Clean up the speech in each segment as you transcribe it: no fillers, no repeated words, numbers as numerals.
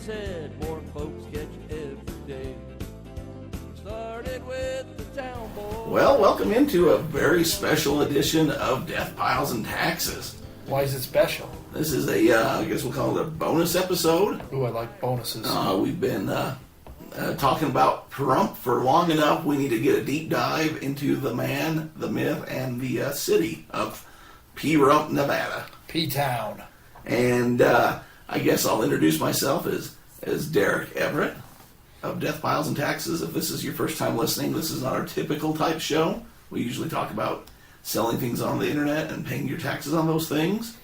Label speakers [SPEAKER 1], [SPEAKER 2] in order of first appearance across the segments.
[SPEAKER 1] said, more folks catch every day. Started with the town boy.
[SPEAKER 2] Well, welcome into a very special edition of DeathPiles and Taxes.
[SPEAKER 3] Why is it special?
[SPEAKER 2] This is I guess we'll call it a bonus episode.
[SPEAKER 3] Ooh, I like bonuses.
[SPEAKER 2] We've been talking about Pahrump for long enough. We need to get a deep dive into the man, the myth, and the city of Pahrump, Nevada.
[SPEAKER 3] P-Town.
[SPEAKER 2] And I guess I'll introduce myself as Derek Everett of DeathPiles and Taxes. If this is your first time listening, this is not our typical type show. We usually talk about selling things on the internet and paying your taxes on those things.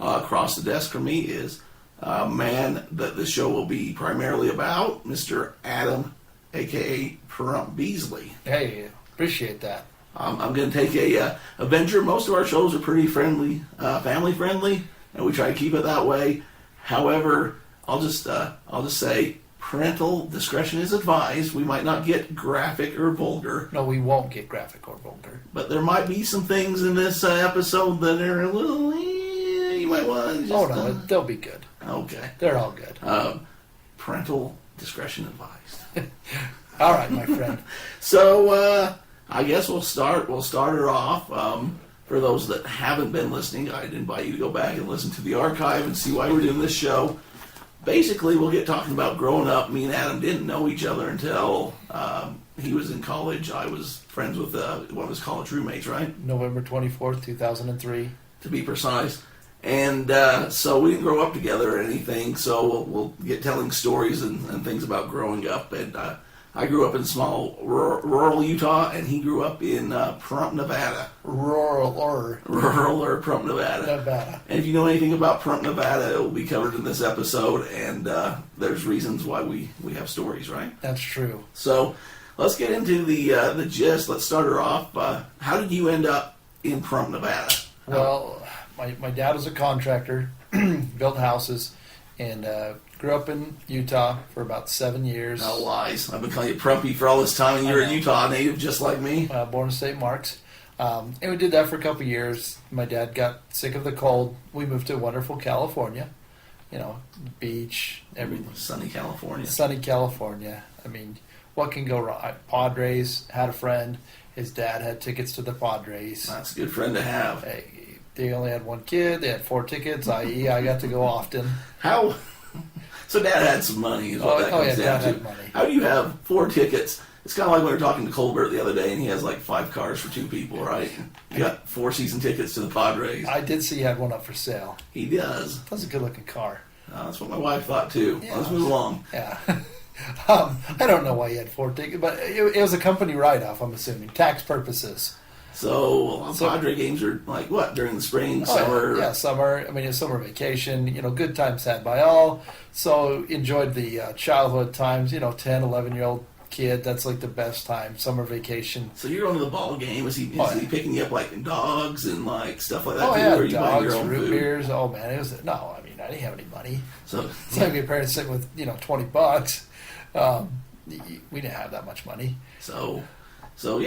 [SPEAKER 2] Across the desk from me is a man that the show will be primarily about, Mr. Adam, a.k.a. Pahrump Beesley.
[SPEAKER 3] Hey, appreciate that.
[SPEAKER 2] I'm going to take a venture. Most of our shows are pretty friendly, family friendly, and we try to keep it that way. However, I'll just say parental discretion is advised. We might not get graphic or vulgar.
[SPEAKER 3] No, we won't get graphic or vulgar.
[SPEAKER 2] But there might be some things in this episode that are a little... you might want to just...
[SPEAKER 3] Oh, no, they'll be good.
[SPEAKER 2] Okay.
[SPEAKER 3] They're all good.
[SPEAKER 2] Parental discretion advised.
[SPEAKER 3] All right, my friend.
[SPEAKER 2] So, I guess we'll start her off. For those that haven't been listening, I'd invite you to go back and listen to the archive and see why we're doing this show. Basically, we'll get talking about growing up. Me and Adam didn't know each other until he was in college. I was friends with one of his college roommates, right?
[SPEAKER 3] November 24th, 2003.
[SPEAKER 2] To be precise. And so we didn't grow up together or anything, so we'll get telling stories and things about growing up. And I grew up in small rural Utah, and he grew up in Pahrump, Nevada.
[SPEAKER 3] Rural
[SPEAKER 2] Pahrump, Nevada. And if you know anything about Pahrump, Nevada, it will be covered in this episode, and there's reasons why we have stories, right?
[SPEAKER 3] That's true.
[SPEAKER 2] So let's get into the gist. Let's start her off. How did you end up in Pahrump, Nevada?
[SPEAKER 3] Well, my dad was a contractor, built houses, and grew up in Utah for about 7 years.
[SPEAKER 2] No lies. I've been calling you Prumpy for all this time, and you're a Utah native just like me.
[SPEAKER 3] Born in St. Mark's. And we did that for a couple of years. My dad got sick of the cold. We moved to wonderful California. You know, beach, everything.
[SPEAKER 2] Sunny California.
[SPEAKER 3] Sunny California. I mean, what can go wrong? Padres, had a friend. His dad had tickets to the Padres.
[SPEAKER 2] That's a good friend to have.
[SPEAKER 3] They only had one kid. They had 4 tickets, i.e. I got to go often.
[SPEAKER 2] How? So Dad had some money is what that comes down
[SPEAKER 3] Dad
[SPEAKER 2] to.
[SPEAKER 3] had money.
[SPEAKER 2] How do you have 4 tickets? It's kind of like when we were talking to Colbert the other day, and he has like 5 cars for 2 people, right? You got 4 season tickets to the Padres.
[SPEAKER 3] I did see he had one up for sale.
[SPEAKER 2] He does.
[SPEAKER 3] That's a good-looking car.
[SPEAKER 2] That's what my wife thought, too.
[SPEAKER 3] Yeah.
[SPEAKER 2] Let's move along.
[SPEAKER 3] Yeah. I don't know why he had 4 tickets, but it was a company write-off, I'm assuming, tax purposes.
[SPEAKER 2] So Padre games are like what, during the spring, summer?
[SPEAKER 3] Yeah, summer. I mean, it's summer vacation. You know, good times had by all. So enjoyed the childhood times. You know, 10, 11-year-old kid. That's like the best time, summer vacation.
[SPEAKER 2] So you're going to the ball game. Is he picking you up like dogs and like stuff like that?
[SPEAKER 3] Oh
[SPEAKER 2] too,
[SPEAKER 3] yeah,
[SPEAKER 2] or are you buying your
[SPEAKER 3] dogs,
[SPEAKER 2] own
[SPEAKER 3] root
[SPEAKER 2] food?
[SPEAKER 3] beers. Oh man, I didn't have any money.
[SPEAKER 2] So
[SPEAKER 3] it's like your parents sitting with $20. We didn't have that much money.
[SPEAKER 2] So
[SPEAKER 3] we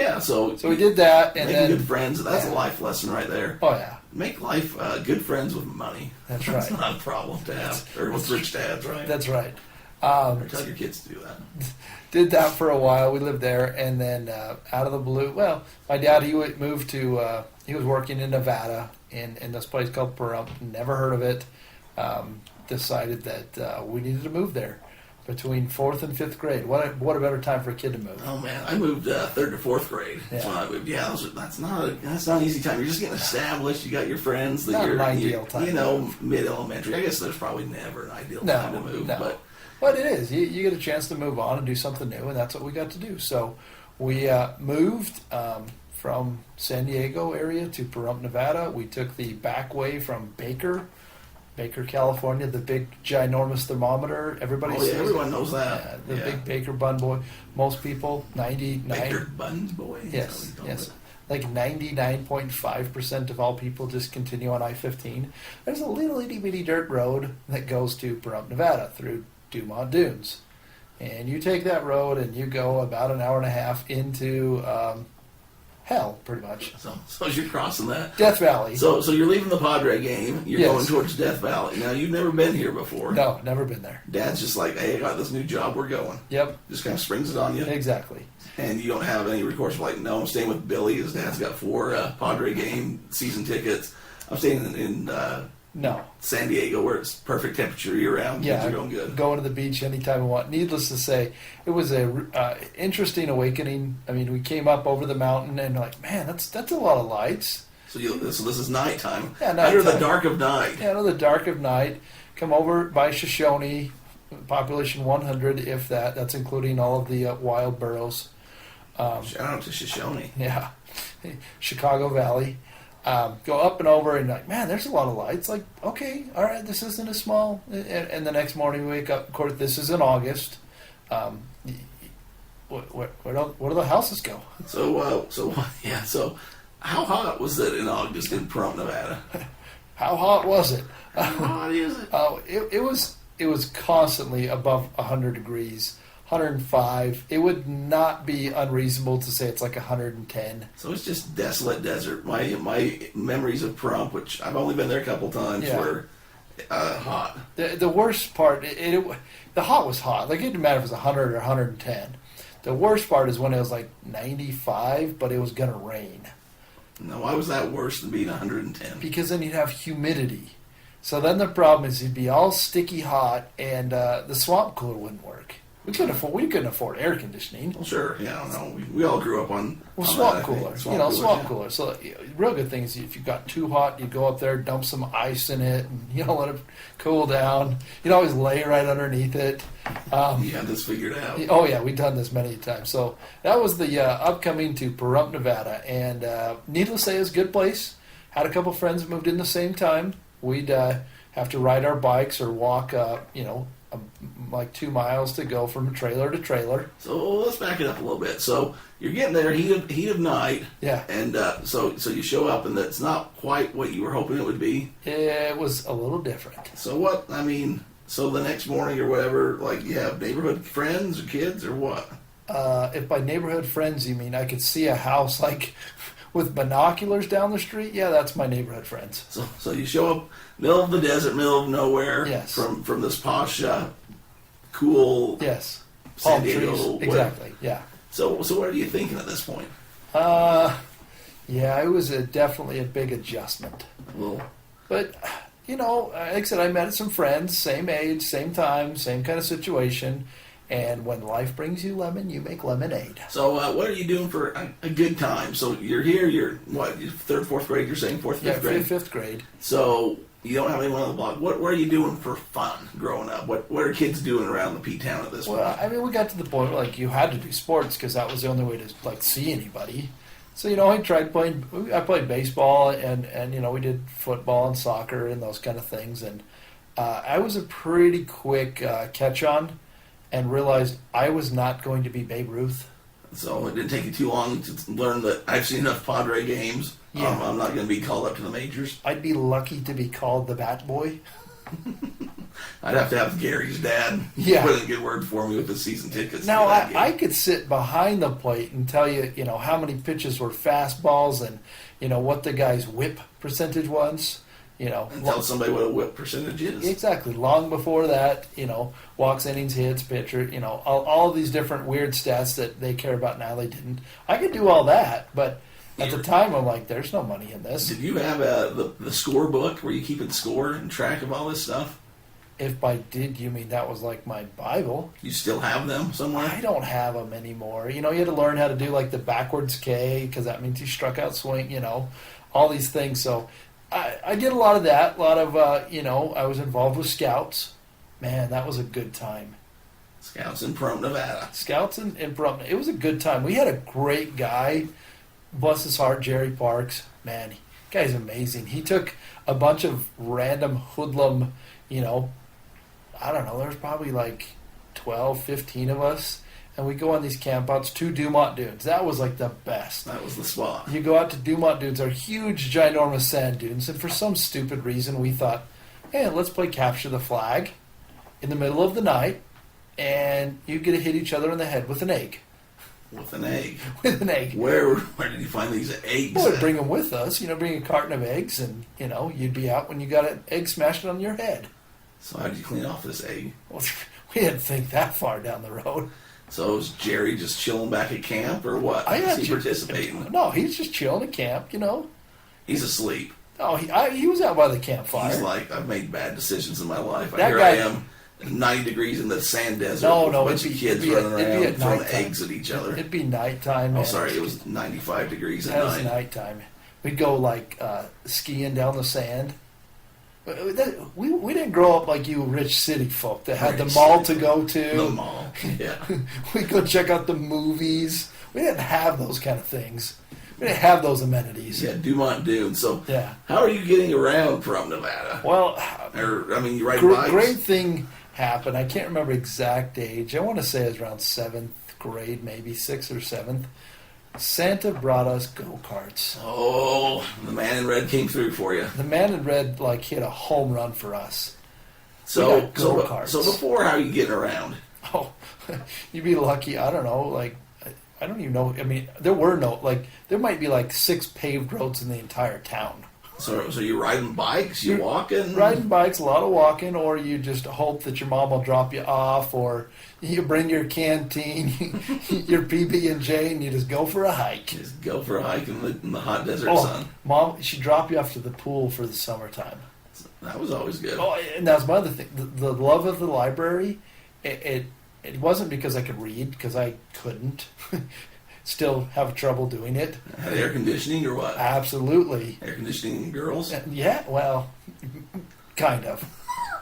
[SPEAKER 3] did that, and
[SPEAKER 2] making
[SPEAKER 3] then
[SPEAKER 2] good friends. That's a life lesson right there.
[SPEAKER 3] Oh yeah,
[SPEAKER 2] make life good friends with money.
[SPEAKER 3] That's right.
[SPEAKER 2] That's not a problem to have, or with rich dads, right?
[SPEAKER 3] That's right.
[SPEAKER 2] Or tell your kids to do that.
[SPEAKER 3] Did that for a while. We lived there, and then out of the blue, well, my dad he moved to. He was working in Nevada in this place called Pahrump. Never heard of it. Decided that we needed to move there. Between 4th and 5th grade. What a better time for a kid to move.
[SPEAKER 2] Oh man, I moved 3rd to 4th grade. That's when I moved. Yeah, that's not an easy time. You're just getting established. You got your friends.
[SPEAKER 3] Not an ideal time.
[SPEAKER 2] You know, mid-elementary. I guess there's probably never an ideal time to move.
[SPEAKER 3] No. But it is. You get a chance to move on and do something new, and that's what we got to do. So we moved from San Diego area to Pahrump, Nevada. We took the back way from Baker, California, the big, ginormous thermometer.
[SPEAKER 2] Everyone knows that.
[SPEAKER 3] The big Baker Bun Boy. Most people, 99...
[SPEAKER 2] Baker Bun Boy?
[SPEAKER 3] Yes. Like 99.5% of all people just continue on I-15. There's a little itty-bitty dirt road that goes to Pahrump, Nevada through Dumont Dunes. And you take that road and you go about an hour and a half into hell, pretty much.
[SPEAKER 2] So as you're crossing that.
[SPEAKER 3] Death Valley.
[SPEAKER 2] So you're leaving the Padre game. You're
[SPEAKER 3] Yes.
[SPEAKER 2] going towards Death Valley. Now, you've never been here before.
[SPEAKER 3] No, never been there.
[SPEAKER 2] Dad's just like, hey, I got this new job. We're going.
[SPEAKER 3] Yep,
[SPEAKER 2] Just kind of springs it on you.
[SPEAKER 3] exactly.
[SPEAKER 2] And you don't have any recourse of like, no, I'm staying with Billy. His dad's got 4 Padre game season tickets. I'm staying in
[SPEAKER 3] No.
[SPEAKER 2] San Diego where it's perfect temperature year round.
[SPEAKER 3] Yeah,
[SPEAKER 2] Things are going good.
[SPEAKER 3] going to the beach anytime we want. Needless to say, it was a interesting awakening. I mean, we came up over the mountain and like, man, that's a lot of lights.
[SPEAKER 2] So this is nighttime.
[SPEAKER 3] Yeah,
[SPEAKER 2] Under the
[SPEAKER 3] nighttime.
[SPEAKER 2] dark of night.
[SPEAKER 3] Yeah, in the dark of night. Come over by Shoshone, population 100, if that. That's including all of the wild burros.
[SPEAKER 2] Shout out to Shoshone.
[SPEAKER 3] Yeah, Chicago Valley. Go up and over and like, man, there's a lot of lights. Like, okay, all right, this isn't as small. And the next morning we wake up. Of course, this is in August. Where do the houses go?
[SPEAKER 2] So how hot was it in August in Pahrump, Nevada?
[SPEAKER 3] How hot was it?
[SPEAKER 2] How hot is it?
[SPEAKER 3] Oh, it was constantly above 100 degrees, 105. It would not be unreasonable to say it's like 110.
[SPEAKER 2] So it's just desolate desert. My memories of Pahrump, which I've only been there a couple times,
[SPEAKER 3] Yeah.
[SPEAKER 2] were hot.
[SPEAKER 3] The worst part, the hot was hot. Like, it didn't matter if it was 100 or 110. The worst part is when it was like 95, but it was going to rain.
[SPEAKER 2] Now, why was that worse than being 110?
[SPEAKER 3] Because then you'd have humidity. So then the problem is you'd be all sticky hot, and the swamp cooler wouldn't work. We couldn't afford air conditioning.
[SPEAKER 2] Well, sure. Yeah, I don't know. We all grew up on
[SPEAKER 3] Swamp
[SPEAKER 2] that, I think.
[SPEAKER 3] cooler.
[SPEAKER 2] Swamp
[SPEAKER 3] Cooler. So real good thing is if you got too hot, you go up there, dump some ice in it, and let it cool down. You'd always lay right underneath it.
[SPEAKER 2] You had this figured out.
[SPEAKER 3] Oh yeah, we've done this many times. So that was the upcoming to Pahrump, Nevada, and needless to say, it's a good place. Had a couple friends that moved in the same time. We'd have to ride our bikes or walk, like 2 miles to go from trailer to trailer.
[SPEAKER 2] So let's back it up a little bit. So you're getting there, heat of night.
[SPEAKER 3] Yeah.
[SPEAKER 2] And so you show up, and that's not quite what you were hoping it would be.
[SPEAKER 3] It was a little different.
[SPEAKER 2] So the next morning or whatever, like, you have neighborhood friends or kids or what?
[SPEAKER 3] If by neighborhood friends you mean I could see a house like with binoculars down the street, yeah, that's my neighborhood friends.
[SPEAKER 2] So you show up middle of the desert, middle of nowhere.
[SPEAKER 3] Yes.
[SPEAKER 2] From this posh, cool.
[SPEAKER 3] Yes.
[SPEAKER 2] San
[SPEAKER 3] Palm
[SPEAKER 2] Diego.
[SPEAKER 3] trees.
[SPEAKER 2] whatever.
[SPEAKER 3] Exactly. Yeah.
[SPEAKER 2] So what are you thinking at this point?
[SPEAKER 3] Yeah, it was definitely a big adjustment.
[SPEAKER 2] Well,
[SPEAKER 3] But, like I said, I met some friends, same age, same time, same kind of situation. And when life brings you lemon, you make lemonade.
[SPEAKER 2] so what are you doing for a good time? So you're here. You're what? You're third, fourth grade. You're saying fourth, fifth grade.
[SPEAKER 3] Fifth grade.
[SPEAKER 2] So you don't have anyone on the block. What are you doing for fun growing up? What are kids doing around the P town at this point?
[SPEAKER 3] Well, I mean, we got to the point where, like, you had to do sports because that was the only way to, like, see anybody. So, I tried playing. I played baseball and we did football and soccer and those kind of things. And I was a pretty quick catch on, and realized I was not going to be Babe Ruth.
[SPEAKER 2] So it didn't take you too long to learn that I've seen enough Padre games.
[SPEAKER 3] Yeah.
[SPEAKER 2] I'm not going to be called up to the majors.
[SPEAKER 3] I'd be lucky to be called the Bat Boy.
[SPEAKER 2] I'd have to have Gary's dad put in a good word for me with the season tickets.
[SPEAKER 3] Now,
[SPEAKER 2] to that game.
[SPEAKER 3] I could sit behind the plate and tell you, how many pitches were fastballs and, what the guy's whip percentage was.
[SPEAKER 2] And tell somebody what a whip percentage is.
[SPEAKER 3] Exactly. Long before that, walks, innings, hits, pitcher, all these different weird stats that they care about now, they didn't. I could do all that, but at the time, I'm like, there's no money in this.
[SPEAKER 2] Did you have the score book where you keep score and track of all this stuff?
[SPEAKER 3] If by did, you mean that was like my Bible?
[SPEAKER 2] You still have them somewhere?
[SPEAKER 3] I don't have them anymore. You had to learn how to do like the backwards K because that means you struck out swing, all these things. So I did a lot of that. A lot of, I was involved with Scouts. Man, that was a good time.
[SPEAKER 2] Scouts in Pahrump, Nevada.
[SPEAKER 3] Scouts in Pahrump. It was a good time. We had a great guy, bless his heart, Jerry Parks. Man, guy's amazing. He took a bunch of random hoodlum, I don't know, there's probably like 12, 15 of us. And we go on these campouts to Dumont Dunes. That was like the best.
[SPEAKER 2] That was the spot.
[SPEAKER 3] You go out to Dumont Dunes, are huge, ginormous sand dunes. And for some stupid reason, we thought, hey, let's play capture the flag in the middle of the night. And you get to hit each other in the head with an egg.
[SPEAKER 2] With an egg.
[SPEAKER 3] With an egg.
[SPEAKER 2] Where did you find these eggs?
[SPEAKER 3] Well, we'd bring them with us. Bring a carton of eggs, and you'd be out when you got an egg smashed on your head.
[SPEAKER 2] So how did you clean off this egg?
[SPEAKER 3] Well, we didn't think that far down the road.
[SPEAKER 2] So was Jerry just chilling back at camp, or what? Was he participating?
[SPEAKER 3] No, he's just chilling at camp.
[SPEAKER 2] He's asleep.
[SPEAKER 3] Oh, he was out by the campfire.
[SPEAKER 2] He's like, I've made bad decisions in my life.
[SPEAKER 3] That
[SPEAKER 2] Here
[SPEAKER 3] guy,
[SPEAKER 2] I am, 90 degrees in the sand desert.
[SPEAKER 3] No,
[SPEAKER 2] with a bunch of kids running around throwing eggs at each other.
[SPEAKER 3] It'd be nighttime.
[SPEAKER 2] Oh, sorry, it was 95 degrees at night.
[SPEAKER 3] That was nighttime. We'd go skiing down the sand. We didn't grow up like you rich city folk that had the mall to go to.
[SPEAKER 2] The mall, yeah.
[SPEAKER 3] We'd go check out the movies. We didn't have those kind of things. We didn't have those amenities.
[SPEAKER 2] Yeah, Dumont Dune. So,
[SPEAKER 3] yeah.
[SPEAKER 2] How are you getting around Pahrump Nevada?
[SPEAKER 3] Well,
[SPEAKER 2] you ride bikes?
[SPEAKER 3] Great thing happened. I can't remember exact age. I want to say it was around 7th grade, maybe 6th or 7th. Santa brought us go-karts.
[SPEAKER 2] Oh, the man in red came through for you.
[SPEAKER 3] The man in red hit a home run for us.
[SPEAKER 2] So
[SPEAKER 3] go-karts.
[SPEAKER 2] So before, how are you getting around?
[SPEAKER 3] Oh, you'd be lucky. I don't know. I don't even know. I mean, there might be 6 paved roads in the entire town.
[SPEAKER 2] So you're riding bikes? You're walking?
[SPEAKER 3] Riding bikes, a lot of walking, or you just hope that your mom will drop you off, or you bring your canteen, your PB&J, and you just go for a hike.
[SPEAKER 2] Just go for a hike in the hot desert sun.
[SPEAKER 3] Mom, she'd drop you off to the pool for the summertime.
[SPEAKER 2] That was always good.
[SPEAKER 3] Oh, and that was my other thing. The love of the library, it wasn't because I could read, because I couldn't. Still have trouble doing it.
[SPEAKER 2] Had air conditioning or what?
[SPEAKER 3] Absolutely.
[SPEAKER 2] Air conditioning girls?
[SPEAKER 3] Yeah, well, kind of.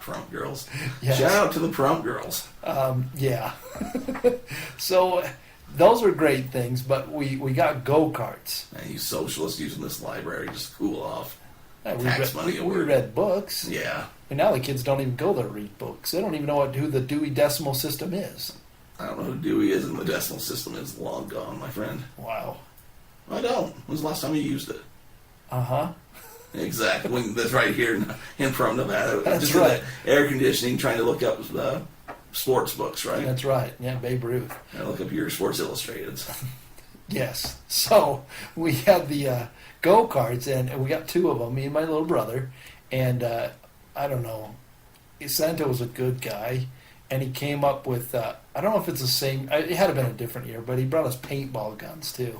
[SPEAKER 2] Pahrump girls.
[SPEAKER 3] Yes.
[SPEAKER 2] Shout out to the Pahrump girls.
[SPEAKER 3] Yeah. So those are great things, but we got go-karts.
[SPEAKER 2] And you socialists using this library just to cool off.
[SPEAKER 3] We read books.
[SPEAKER 2] Yeah.
[SPEAKER 3] And now the kids don't even go there to read books. They don't even know who the Dewey Decimal System is.
[SPEAKER 2] I don't know who Dewey is, and the decimal system is long gone, my friend.
[SPEAKER 3] Wow.
[SPEAKER 2] I don't. When was the last time you used it?
[SPEAKER 3] Uh-huh.
[SPEAKER 2] Exactly. That's right here in Pahrump, Nevada.
[SPEAKER 3] That's
[SPEAKER 2] just
[SPEAKER 3] right.
[SPEAKER 2] Air conditioning, trying to look up sports books, right?
[SPEAKER 3] That's right. Yeah, Babe Ruth.
[SPEAKER 2] And look up your Sports Illustrateds.
[SPEAKER 3] Yes. So we had the go-karts, and we got 2 of them, me and my little brother. And I don't know. Santa was a good guy. And he came up with, I don't know if it's the same, it had to have been a different year, but he brought us paintball guns, too.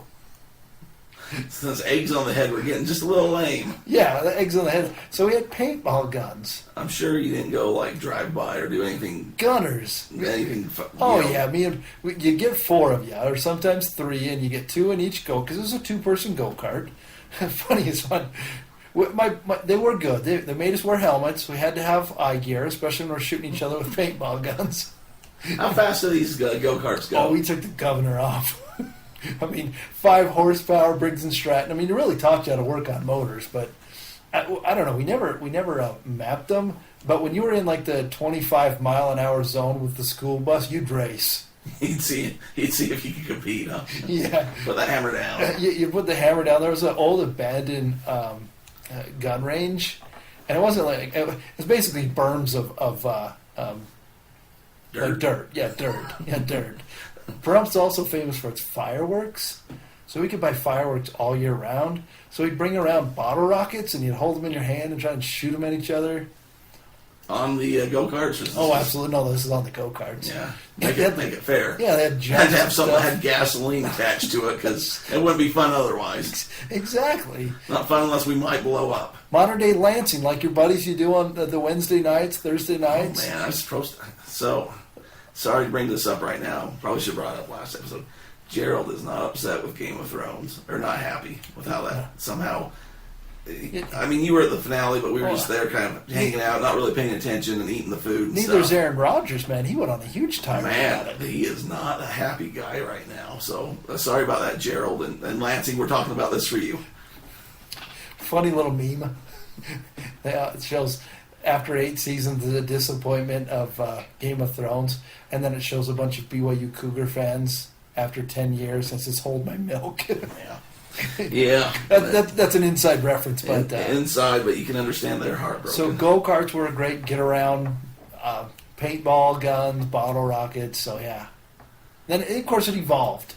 [SPEAKER 2] So those eggs on the head were getting just a little lame.
[SPEAKER 3] Yeah, the eggs on the head. So we had paintball guns.
[SPEAKER 2] I'm sure you didn't go, drive by or do anything.
[SPEAKER 3] Gunners.
[SPEAKER 2] Anything.
[SPEAKER 3] Yeah, you get 4 of you, or sometimes 3, and you get 2 in each go, because it was a 2-person go-kart. Funniest one. They were good. They made us wear helmets. We had to have eye gear, especially when we're shooting each other with paintball guns.
[SPEAKER 2] How fast do these go-karts go?
[SPEAKER 3] Oh, we took the governor off. 5 horsepower, Briggs and Stratton. It really taught you how to work on motors, but I don't know. We never mapped them. But when you were in the 25-mile-an-hour zone with the school bus, you'd race.
[SPEAKER 2] He'd see if you could compete, huh?
[SPEAKER 3] Yeah.
[SPEAKER 2] Put the hammer down.
[SPEAKER 3] You put the hammer down. There was an old abandoned gun range, and it wasn't it was basically berms of
[SPEAKER 2] dirt.
[SPEAKER 3] Dirt. Yeah, dirt. Yeah, dirt. Pahrump's also famous for its fireworks, so we could buy fireworks all year round. So we'd bring around bottle rockets, and you'd hold them in your hand and try and shoot them at each other.
[SPEAKER 2] On the go-karts?
[SPEAKER 3] Oh, absolutely. No, this is on the go-karts.
[SPEAKER 2] Yeah. Make it fair.
[SPEAKER 3] Yeah, they had
[SPEAKER 2] giant had to have something that had gasoline attached to it, because it wouldn't be fun otherwise.
[SPEAKER 3] Exactly.
[SPEAKER 2] Not fun unless we might blow up.
[SPEAKER 3] Modern-day Lansing, like your buddies you do on the Wednesday nights, Thursday nights.
[SPEAKER 2] Oh, man, I'm supposed to... So, sorry to bring this up right now. Probably should have brought it up last episode. Gerald is not upset with Game of Thrones, or not happy with how that somehow... you were at the finale, but we were just there kind of hanging out, not really paying attention and eating the food and
[SPEAKER 3] Neither's
[SPEAKER 2] stuff.
[SPEAKER 3] Aaron Rodgers, man. He went on a huge tirade about it.
[SPEAKER 2] He is not a happy guy right now. So, sorry about that, Gerald. And Lansing, we're talking about this for you.
[SPEAKER 3] Funny little meme. It shows after 8 seasons the disappointment of Game of Thrones, and then it shows a bunch of BYU Cougar fans after 10 years since it's Hold My Milk.
[SPEAKER 2] Yeah. Yeah.
[SPEAKER 3] That's an inside reference. But
[SPEAKER 2] inside, but you can understand they're heartbroken.
[SPEAKER 3] So go-karts were a great get-around, paintball guns, bottle rockets, so yeah. Then, of course, it evolved.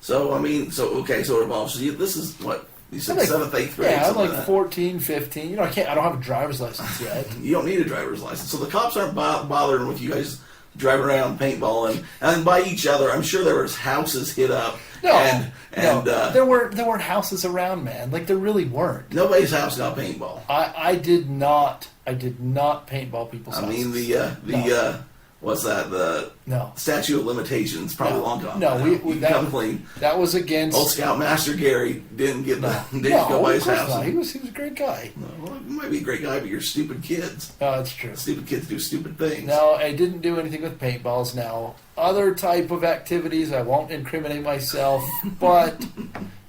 [SPEAKER 2] So okay, so it evolves. So this is what you said,
[SPEAKER 3] I'm like,
[SPEAKER 2] 7th, 8th grade.
[SPEAKER 3] Yeah, I'm like
[SPEAKER 2] that.
[SPEAKER 3] 14, 15. I don't have a driver's license yet.
[SPEAKER 2] You don't need a driver's license, so the cops aren't bothering with you guys driving around paintballing and by each other. I'm sure there was houses hit up.
[SPEAKER 3] No,
[SPEAKER 2] no.
[SPEAKER 3] There weren't houses around, man. Like there really weren't.
[SPEAKER 2] Nobody's house got paintball.
[SPEAKER 3] I did not paintball people's houses.
[SPEAKER 2] I mean what's that? The statute of limitations probably long gone.
[SPEAKER 3] No,
[SPEAKER 2] we come clean.
[SPEAKER 3] That was against
[SPEAKER 2] old Scoutmaster Gary didn't get didn't go by his house.
[SPEAKER 3] Not. He was a great guy.
[SPEAKER 2] Well, you might be a great guy, but you're stupid kids.
[SPEAKER 3] Oh, that's true.
[SPEAKER 2] Stupid kids do stupid things.
[SPEAKER 3] No, I didn't do anything with paintballs. Now, other type of activities, I won't incriminate myself, but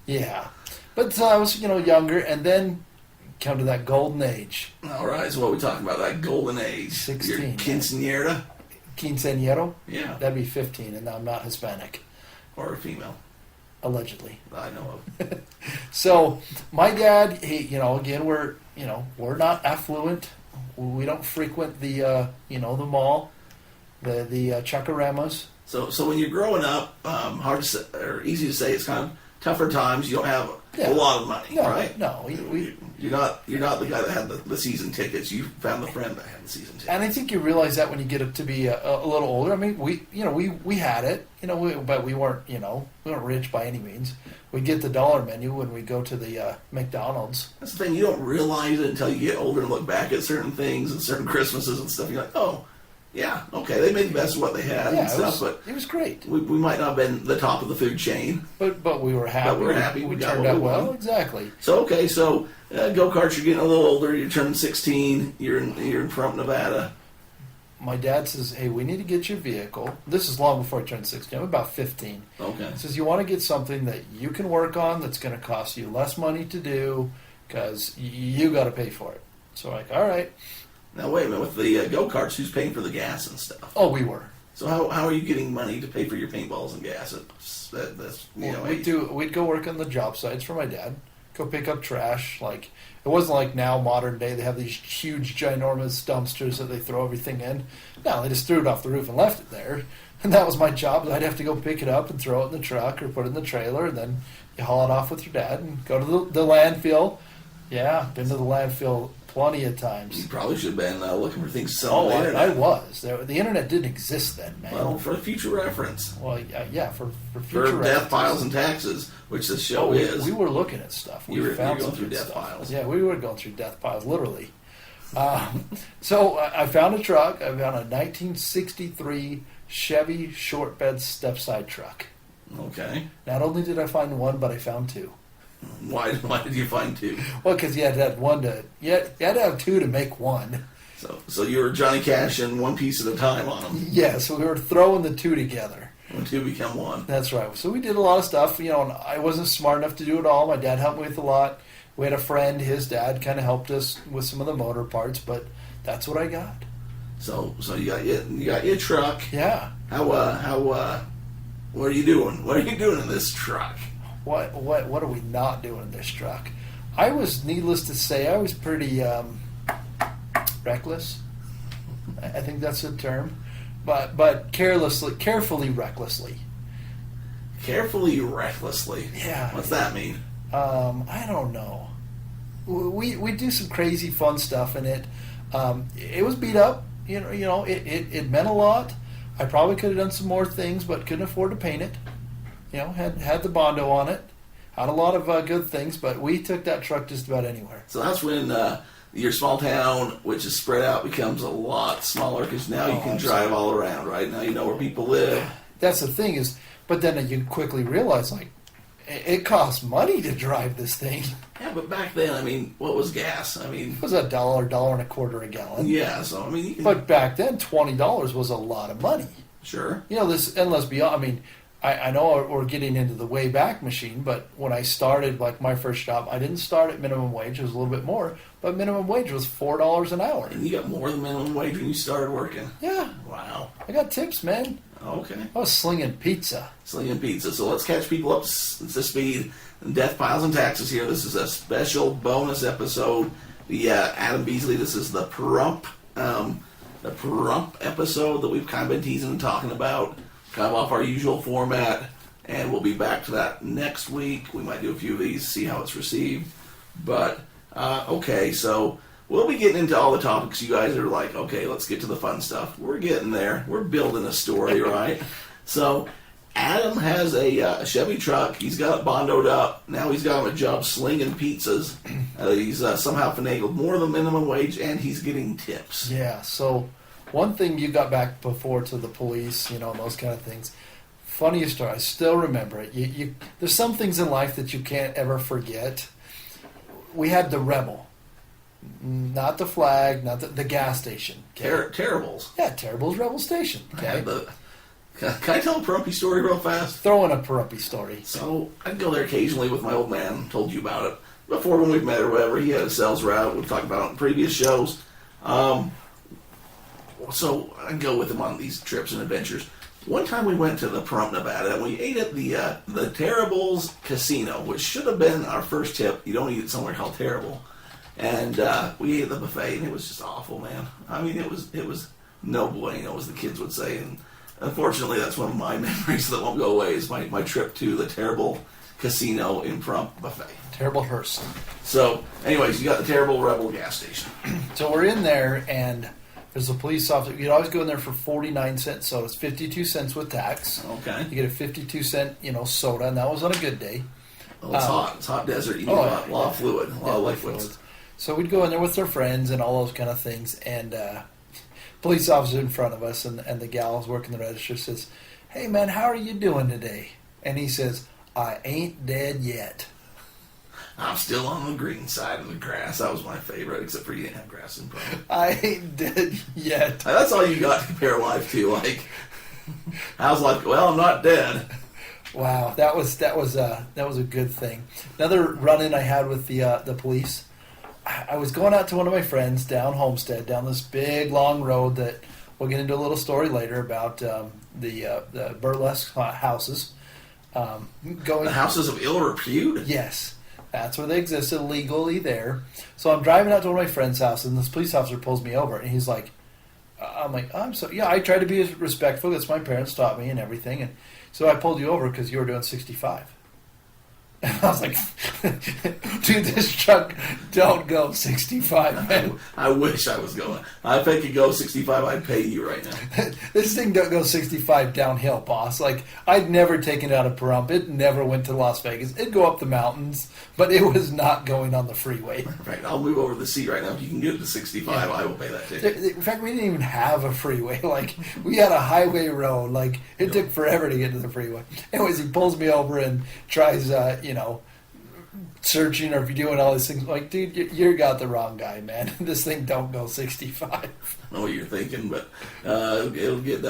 [SPEAKER 3] yeah. But I was younger, and then come to that golden age.
[SPEAKER 2] All right, so what are we talking about? That golden age.
[SPEAKER 3] 16.
[SPEAKER 2] Your quinceañera?
[SPEAKER 3] Quinceañero?
[SPEAKER 2] Yeah.
[SPEAKER 3] That'd be 15, and I'm not Hispanic.
[SPEAKER 2] Or a female.
[SPEAKER 3] Allegedly.
[SPEAKER 2] I know of.
[SPEAKER 3] So, my dad, again, we're not affluent. We don't frequent the mall, the Chacaramas.
[SPEAKER 2] So when you're growing up, hard to say, or easy to say, it's kind of tougher times. You don't have a lot of money, right?
[SPEAKER 3] No,
[SPEAKER 2] you're not the guy that had the season tickets. You found the friend that had the season tickets.
[SPEAKER 3] And I think you realize that when you get up to be a little older. I mean, we had it, but we weren't rich by any means. We get the dollar menu when we go to the McDonald's.
[SPEAKER 2] That's the thing. You don't realize it until you get older and look back at certain things and certain Christmases and stuff. You're like, oh. Yeah, okay, they made the best of what they had and stuff, but
[SPEAKER 3] it was great.
[SPEAKER 2] We might not have been the top of the food chain.
[SPEAKER 3] But we were happy.
[SPEAKER 2] But we were happy.
[SPEAKER 3] We turned out well, exactly.
[SPEAKER 2] So, okay, go-karts, you're getting a little older, you're turning 16, you're in Pahrump, Nevada.
[SPEAKER 3] My dad says, hey, we need to get your vehicle. This is long before I turned 16. I'm about 15.
[SPEAKER 2] Okay.
[SPEAKER 3] He says, you want to get something that you can work on that's going to cost you less money to do because you got to pay for it. So I'm like, all right.
[SPEAKER 2] Now, wait a minute. With the go-karts, who's paying for the gas and stuff?
[SPEAKER 3] Oh, we were.
[SPEAKER 2] So how are you getting money to pay for your paintballs and gas?
[SPEAKER 3] We'd go work on the job sites for my dad. Go pick up trash. Like it wasn't like now modern day. They have these huge, ginormous dumpsters that they throw everything in. No, they just threw it off the roof and left it there. And that was my job. I'd have to go pick it up and throw it in the truck or put it in the trailer, and then you haul it off with your dad and go to the landfill. Yeah, been to the landfill plenty of times.
[SPEAKER 2] You probably should have been looking for things to sell on the internet.
[SPEAKER 3] I was. The internet didn't exist then, man.
[SPEAKER 2] Well, for future reference.
[SPEAKER 3] Well, yeah, for future reference.
[SPEAKER 2] Death Piles and Taxes, which this show is.
[SPEAKER 3] We were looking at stuff.
[SPEAKER 2] You were going through Death Piles.
[SPEAKER 3] Yeah, we were going through Death Piles, literally. So I found a truck. I found a 1963 Chevy short bed step-side truck.
[SPEAKER 2] Okay.
[SPEAKER 3] Not only did I find one, but I found two.
[SPEAKER 2] Why did you find two?
[SPEAKER 3] Well, because you had to have you had to have two to make one.
[SPEAKER 2] So you were Johnny Cash and one piece at a time on them.
[SPEAKER 3] Yeah, so we were throwing the two together.
[SPEAKER 2] When two become one.
[SPEAKER 3] That's right. So we did a lot of stuff. And I wasn't smart enough to do it all. My dad helped me with a lot. We had a friend. His dad kind of helped us with some of the motor parts, but that's what I got.
[SPEAKER 2] So you got your truck.
[SPEAKER 3] Yeah.
[SPEAKER 2] How what are you doing? What are you doing in this truck?
[SPEAKER 3] What are we not doing in this truck? Needless to say, I was pretty reckless. I think that's the term, but carefully recklessly.
[SPEAKER 2] Carefully recklessly.
[SPEAKER 3] Yeah.
[SPEAKER 2] What's that mean?
[SPEAKER 3] I don't know. We do some crazy fun stuff in it. It was beat up. It meant a lot. I probably could have done some more things, but couldn't afford to paint it. Had the Bondo on it. Had a lot of good things, but we took that truck just about anywhere.
[SPEAKER 2] So that's when your small town, which is spread out, becomes a lot smaller because now you can drive all around, right? Now you know where people live.
[SPEAKER 3] That's the thing is, but then you quickly realize, like, it costs money to drive this thing.
[SPEAKER 2] Yeah, but back then, I mean, what was gas? I mean...
[SPEAKER 3] It was $1.25 a gallon.
[SPEAKER 2] Yeah, so, I mean... You can...
[SPEAKER 3] But back then, $20 was a lot of money.
[SPEAKER 2] Sure.
[SPEAKER 3] This, and let's be honest, I mean... I know we're getting into the way back machine, but when I started, like my first job, I didn't start at minimum wage. It was a little bit more, but minimum wage was $4 an hour.
[SPEAKER 2] And you got more than minimum wage when you started working?
[SPEAKER 3] Yeah.
[SPEAKER 2] Wow.
[SPEAKER 3] I got tips, man.
[SPEAKER 2] Okay.
[SPEAKER 3] I was slinging pizza. So
[SPEAKER 2] let's catch people up to speed. Death Piles and Taxes here. This is a special bonus episode. The Adam Beesley. This is the Pahrump episode that we've kind of been teasing and talking about. Kind of off our usual format, and we'll be back to that next week. We might do a few of these, see how it's received. But, okay, so we'll be getting into all the topics. You guys are like, okay, let's get to the fun stuff. We're getting there. We're building a story, right? So Adam has a Chevy truck. He's got it bondoed up. Now he's got him a job slinging pizzas. He's somehow finagled more than minimum wage, and he's getting tips.
[SPEAKER 3] Yeah, so one thing you got back before to the police, and those kind of things. Funniest story, I still remember it. There's some things in life that you can't ever forget. We had the Rebel. Not the Flag, not the gas station. Okay?
[SPEAKER 2] Terribles.
[SPEAKER 3] Yeah, Terrible's Rebel Station. Okay?
[SPEAKER 2] Can I tell a Pahrump story real fast?
[SPEAKER 3] Throw in a Pahrump story.
[SPEAKER 2] So I'd go there occasionally with my old man. Told you about it before when we've met or whatever. He had a sales route. We've talked about it in previous shows. So I'd go with him on these trips and adventures. One time we went to the Pahrump, Nevada, and we ate at the Terrible's Casino, which should have been our first tip. You don't eat at somewhere called Terrible. And we ate at the buffet, and it was just awful, man. I mean, it was no bueno, as the kids would say. And unfortunately, that's one of my memories that won't go away, is my trip to the Terrible Casino in Pahrump buffet.
[SPEAKER 3] Terrible Hearst.
[SPEAKER 2] So, anyways, you got the Terrible Rebel gas station.
[SPEAKER 3] So we're in there, and there's a police officer. You'd always go in there for 49 cents, so it's 52 cents with tax.
[SPEAKER 2] Okay.
[SPEAKER 3] You get a 52-cent, soda, and that was on a good day.
[SPEAKER 2] Well, it's hot. It's hot desert. You need a lot of fluid, a lot of liquids.
[SPEAKER 3] So we'd go in there with our friends and all those kind of things, and police officer in front of us, and the gals working the register says, "Hey, man, how are you doing today?" And he says, "I ain't dead yet."
[SPEAKER 2] I'm still on the green side of the grass. That was my favorite, except for you didn't have grass in Pahrump.
[SPEAKER 3] I ain't dead yet.
[SPEAKER 2] That's all you got to compare life to. Like, how's life? Well, I'm not dead.
[SPEAKER 3] Wow, that was a good thing. Another run-in I had with the police. I was going out to one of my friends down Homestead, down this big long road that we'll get into a little story later about the burlesque houses.
[SPEAKER 2] The houses of ill repute?
[SPEAKER 3] Yes, that's where they existed legally there. So I'm driving out to one of my friend's house, and this police officer pulls me over, and he's like, I'm like, I'm sorry. Yeah, I try to be respectful. That's my parents taught me and everything. And so I pulled you over because you were doing 65. And I was like, dude, this truck don't go 65, man.
[SPEAKER 2] I wish I was going. If I could go 65, I'd pay you right now.
[SPEAKER 3] This thing don't go 65 downhill, boss. Like, I'd never taken it out of Pahrump. It never went to Las Vegas. It'd go up the mountains, but it was not going on the freeway.
[SPEAKER 2] Right, I'll move over the seat right now. If you can get it to 65, yeah. I will pay that ticket.
[SPEAKER 3] In fact, we didn't even have a freeway. Like, we had a highway road. Like, it took forever to get to the freeway. Anyways, he pulls me over and tries, searching, or if you're doing all these things, like, dude, you got the wrong guy, man. This thing don't go 65.
[SPEAKER 2] I know what you're thinking, but it'll get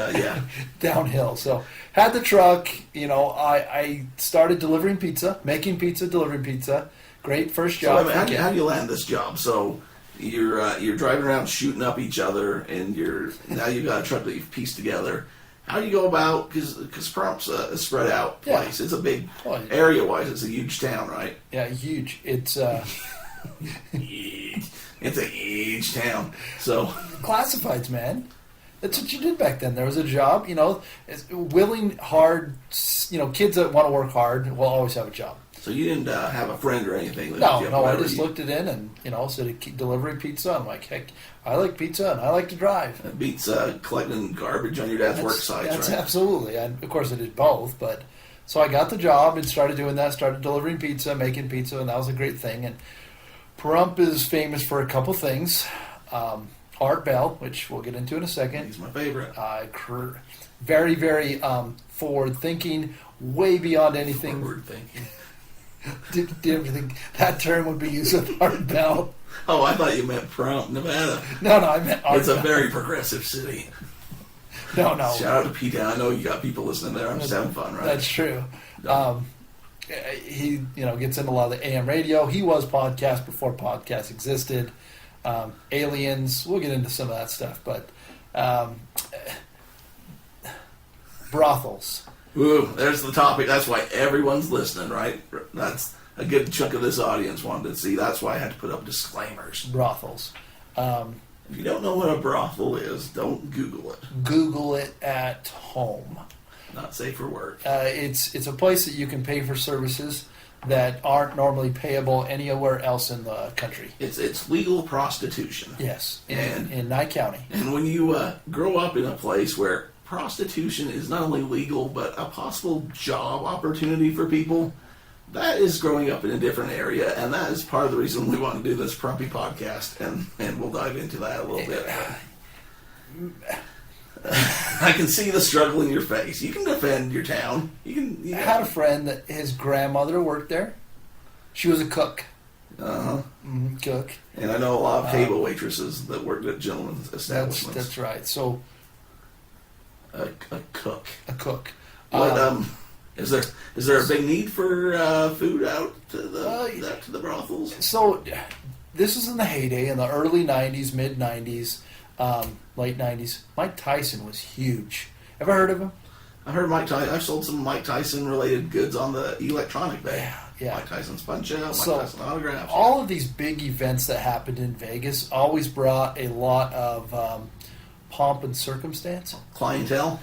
[SPEAKER 3] downhill. So had the truck. I started delivering pizza, making pizza, delivering pizza. Great first job.
[SPEAKER 2] So, how do you land this job? So you're driving around shooting up each other, and now you've got a truck that you've pieced together. How do you go about, because Pahrump's a spread out place. Yeah. It's a big, area-wise, it's a huge town, right?
[SPEAKER 3] Yeah, huge. It's
[SPEAKER 2] huge. It's a huge town. So
[SPEAKER 3] classifieds, man. That's what you did back then. There was a job, willing, hard, kids that want to work hard will always have a job.
[SPEAKER 2] So you didn't have a friend or anything?
[SPEAKER 3] No, I just looked it in and, said delivering pizza. I'm like, heck, I like pizza and I like to drive.
[SPEAKER 2] It beats collecting garbage on your dad's work sites,
[SPEAKER 3] that's
[SPEAKER 2] right?
[SPEAKER 3] Absolutely. And of course I did both, but so I got the job and started doing that, started delivering pizza, making pizza, and that was a great thing. And Pahrump is famous for a couple things. Art Bell, which we'll get into in a second.
[SPEAKER 2] He's my favorite.
[SPEAKER 3] Very, very forward thinking, way beyond anything.
[SPEAKER 2] Forward thinking.
[SPEAKER 3] Did you ever think that term would be used with Art Bell?
[SPEAKER 2] Oh, I thought you meant Pahrump, Nevada.
[SPEAKER 3] No, I meant Art Bell.
[SPEAKER 2] It's a very progressive city.
[SPEAKER 3] No.
[SPEAKER 2] Shout out to Pete. I know you got people listening there. I'm just having fun, right?
[SPEAKER 3] That's true. He, gets into a lot of the AM radio. He was podcast before podcasts existed. Aliens. We'll get into some of that stuff, but brothels.
[SPEAKER 2] Ooh, there's the topic. That's why everyone's listening, right? That's a good chunk of this audience wanted to see. That's why I had to put up disclaimers.
[SPEAKER 3] Brothels.
[SPEAKER 2] If you don't know what a brothel is, don't Google it.
[SPEAKER 3] Google it at home.
[SPEAKER 2] Not safe for work.
[SPEAKER 3] It's a place that you can pay for services that aren't normally payable anywhere else in the country.
[SPEAKER 2] It's legal prostitution.
[SPEAKER 3] Yes, in Nye County.
[SPEAKER 2] And when you grow up in a place where prostitution is not only legal but a possible job opportunity for people, that is growing up in a different area, and that is part of the reason we want to do this Pahrumpy podcast, and we'll dive into that a little bit. I can see the struggle in your face. You can defend your town.
[SPEAKER 3] I had a friend that his grandmother worked there. She was a cook.
[SPEAKER 2] Uh-huh.
[SPEAKER 3] Cook.
[SPEAKER 2] And I know a lot of table waitresses that worked at gentlemen's establishments.
[SPEAKER 3] That's right. So
[SPEAKER 2] a cook.
[SPEAKER 3] A cook.
[SPEAKER 2] What is there a big need for food out to the brothels?
[SPEAKER 3] So this is in the heyday, in the early '90s, mid '90s. Late 90s. Mike Tyson was huge. Ever heard of him?
[SPEAKER 2] I heard Mike Tyson. I've sold some Mike Tyson related goods on the electronic bay.
[SPEAKER 3] Yeah.
[SPEAKER 2] Mike Tyson's punch out, Mike Tyson autographs.
[SPEAKER 3] All of these big events that happened in Vegas always brought a lot of pomp and circumstance.
[SPEAKER 2] Clientele.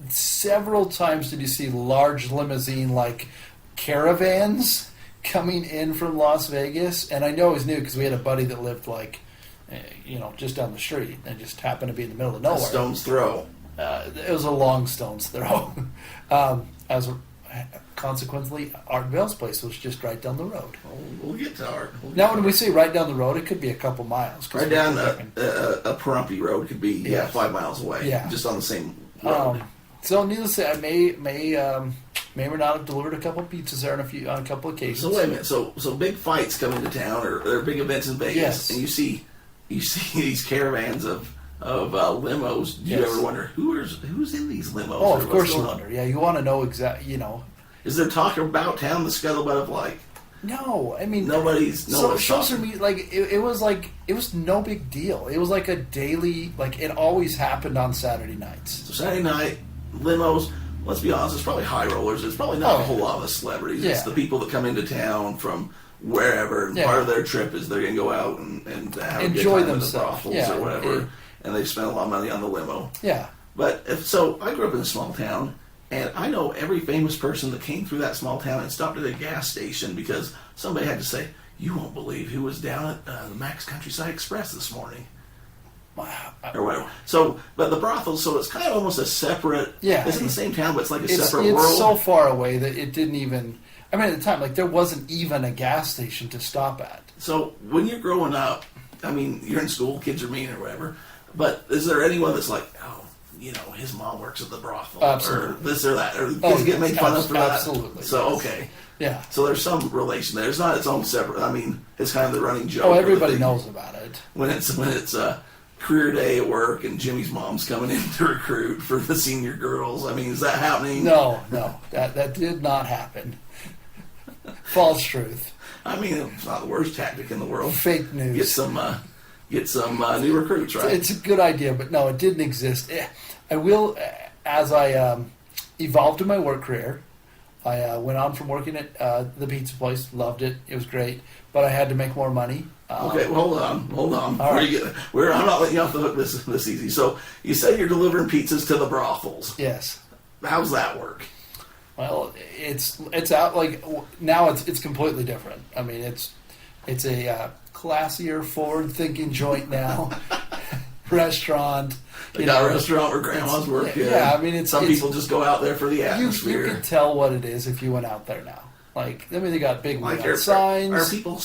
[SPEAKER 3] Several times did you see large limousine like caravans coming in from Las Vegas, and I know it was new because we had a buddy that lived just down the street and just happened to be in the middle of nowhere.
[SPEAKER 2] A stone's throw.
[SPEAKER 3] It was a long stone's throw. Consequently, Art Vale's place was just right down the road.
[SPEAKER 2] We'll get to Art.
[SPEAKER 3] When we say right down the road, it could be a couple miles.
[SPEAKER 2] Right down a Pahrump road could be 5 miles away.
[SPEAKER 3] Yeah.
[SPEAKER 2] Just on the same road.
[SPEAKER 3] So needless to say, I may or not have delivered a couple pizzas there on a couple occasions.
[SPEAKER 2] So wait a minute. So big fights come into town, or there are big events in Vegas,
[SPEAKER 3] yes.
[SPEAKER 2] And you see these caravans of limos. Do you ever wonder who's in these limos?
[SPEAKER 3] Oh, of course you wonder. Yeah, you want to know exactly.
[SPEAKER 2] Is there talk about town, the scuttlebutt of like?
[SPEAKER 3] No, I mean
[SPEAKER 2] nobody's
[SPEAKER 3] shows for me it was no big deal. It was like a daily, it always happened on Saturday nights.
[SPEAKER 2] So Saturday night limos. Let's be honest, it's probably high rollers. It's probably not a whole lot of the celebrities. Yeah. It's the people that come into town from wherever, and part of their trip is they're going to go out and have
[SPEAKER 3] enjoy
[SPEAKER 2] a good time
[SPEAKER 3] themselves
[SPEAKER 2] in the brothels or whatever, and they've spent a lot of money on the limo.
[SPEAKER 3] Yeah.
[SPEAKER 2] But I grew up in a small town, and I know every famous person that came through that small town and stopped at a gas station because somebody had to say, "You won't believe who was down at the Max Countryside Express this morning." Or whatever. So, but the brothels, so it's kind of almost a separate. Yeah, it's in the same town, but it's like a separate world.
[SPEAKER 3] It's so far away that it didn't even. I mean, at the time, there wasn't even a gas station to stop at.
[SPEAKER 2] So when you're growing up, I mean, you're in school, kids are mean or whatever. But is there anyone that's like, his mom works at the brothel,
[SPEAKER 3] absolutely,
[SPEAKER 2] or this or that, or kids get made fun of for that?
[SPEAKER 3] Absolutely.
[SPEAKER 2] So okay.
[SPEAKER 3] Yeah.
[SPEAKER 2] So there's some relation there. It's not its own separate. I mean, it's kind of the running joke.
[SPEAKER 3] Oh, everybody knows about it.
[SPEAKER 2] When it's career day at work and Jimmy's mom's coming in to recruit for the senior girls. I mean, is that happening?
[SPEAKER 3] No, that did not happen. False truth.
[SPEAKER 2] I mean, it's not the worst tactic in the world.
[SPEAKER 3] Fake news.
[SPEAKER 2] Get some new recruits, right?
[SPEAKER 3] It's a good idea, but no, it didn't exist. I will, as I evolved in my work career, I went on from working at the pizza place, loved it, it was great, but I had to make more money.
[SPEAKER 2] Okay, well, hold on.
[SPEAKER 3] All right.
[SPEAKER 2] I'm not letting you off the hook this easy. So you said you're delivering pizzas to the brothels.
[SPEAKER 3] Yes.
[SPEAKER 2] How's that work?
[SPEAKER 3] Well, it's out now. It's completely different. I mean, it's a classier, forward-thinking joint now. Restaurant.
[SPEAKER 2] They got a restaurant where grandmas work.
[SPEAKER 3] Yeah, I mean,
[SPEAKER 2] some people just go out there for the atmosphere.
[SPEAKER 3] You could tell what it is if you went out there now. They got big signs.
[SPEAKER 2] Are people?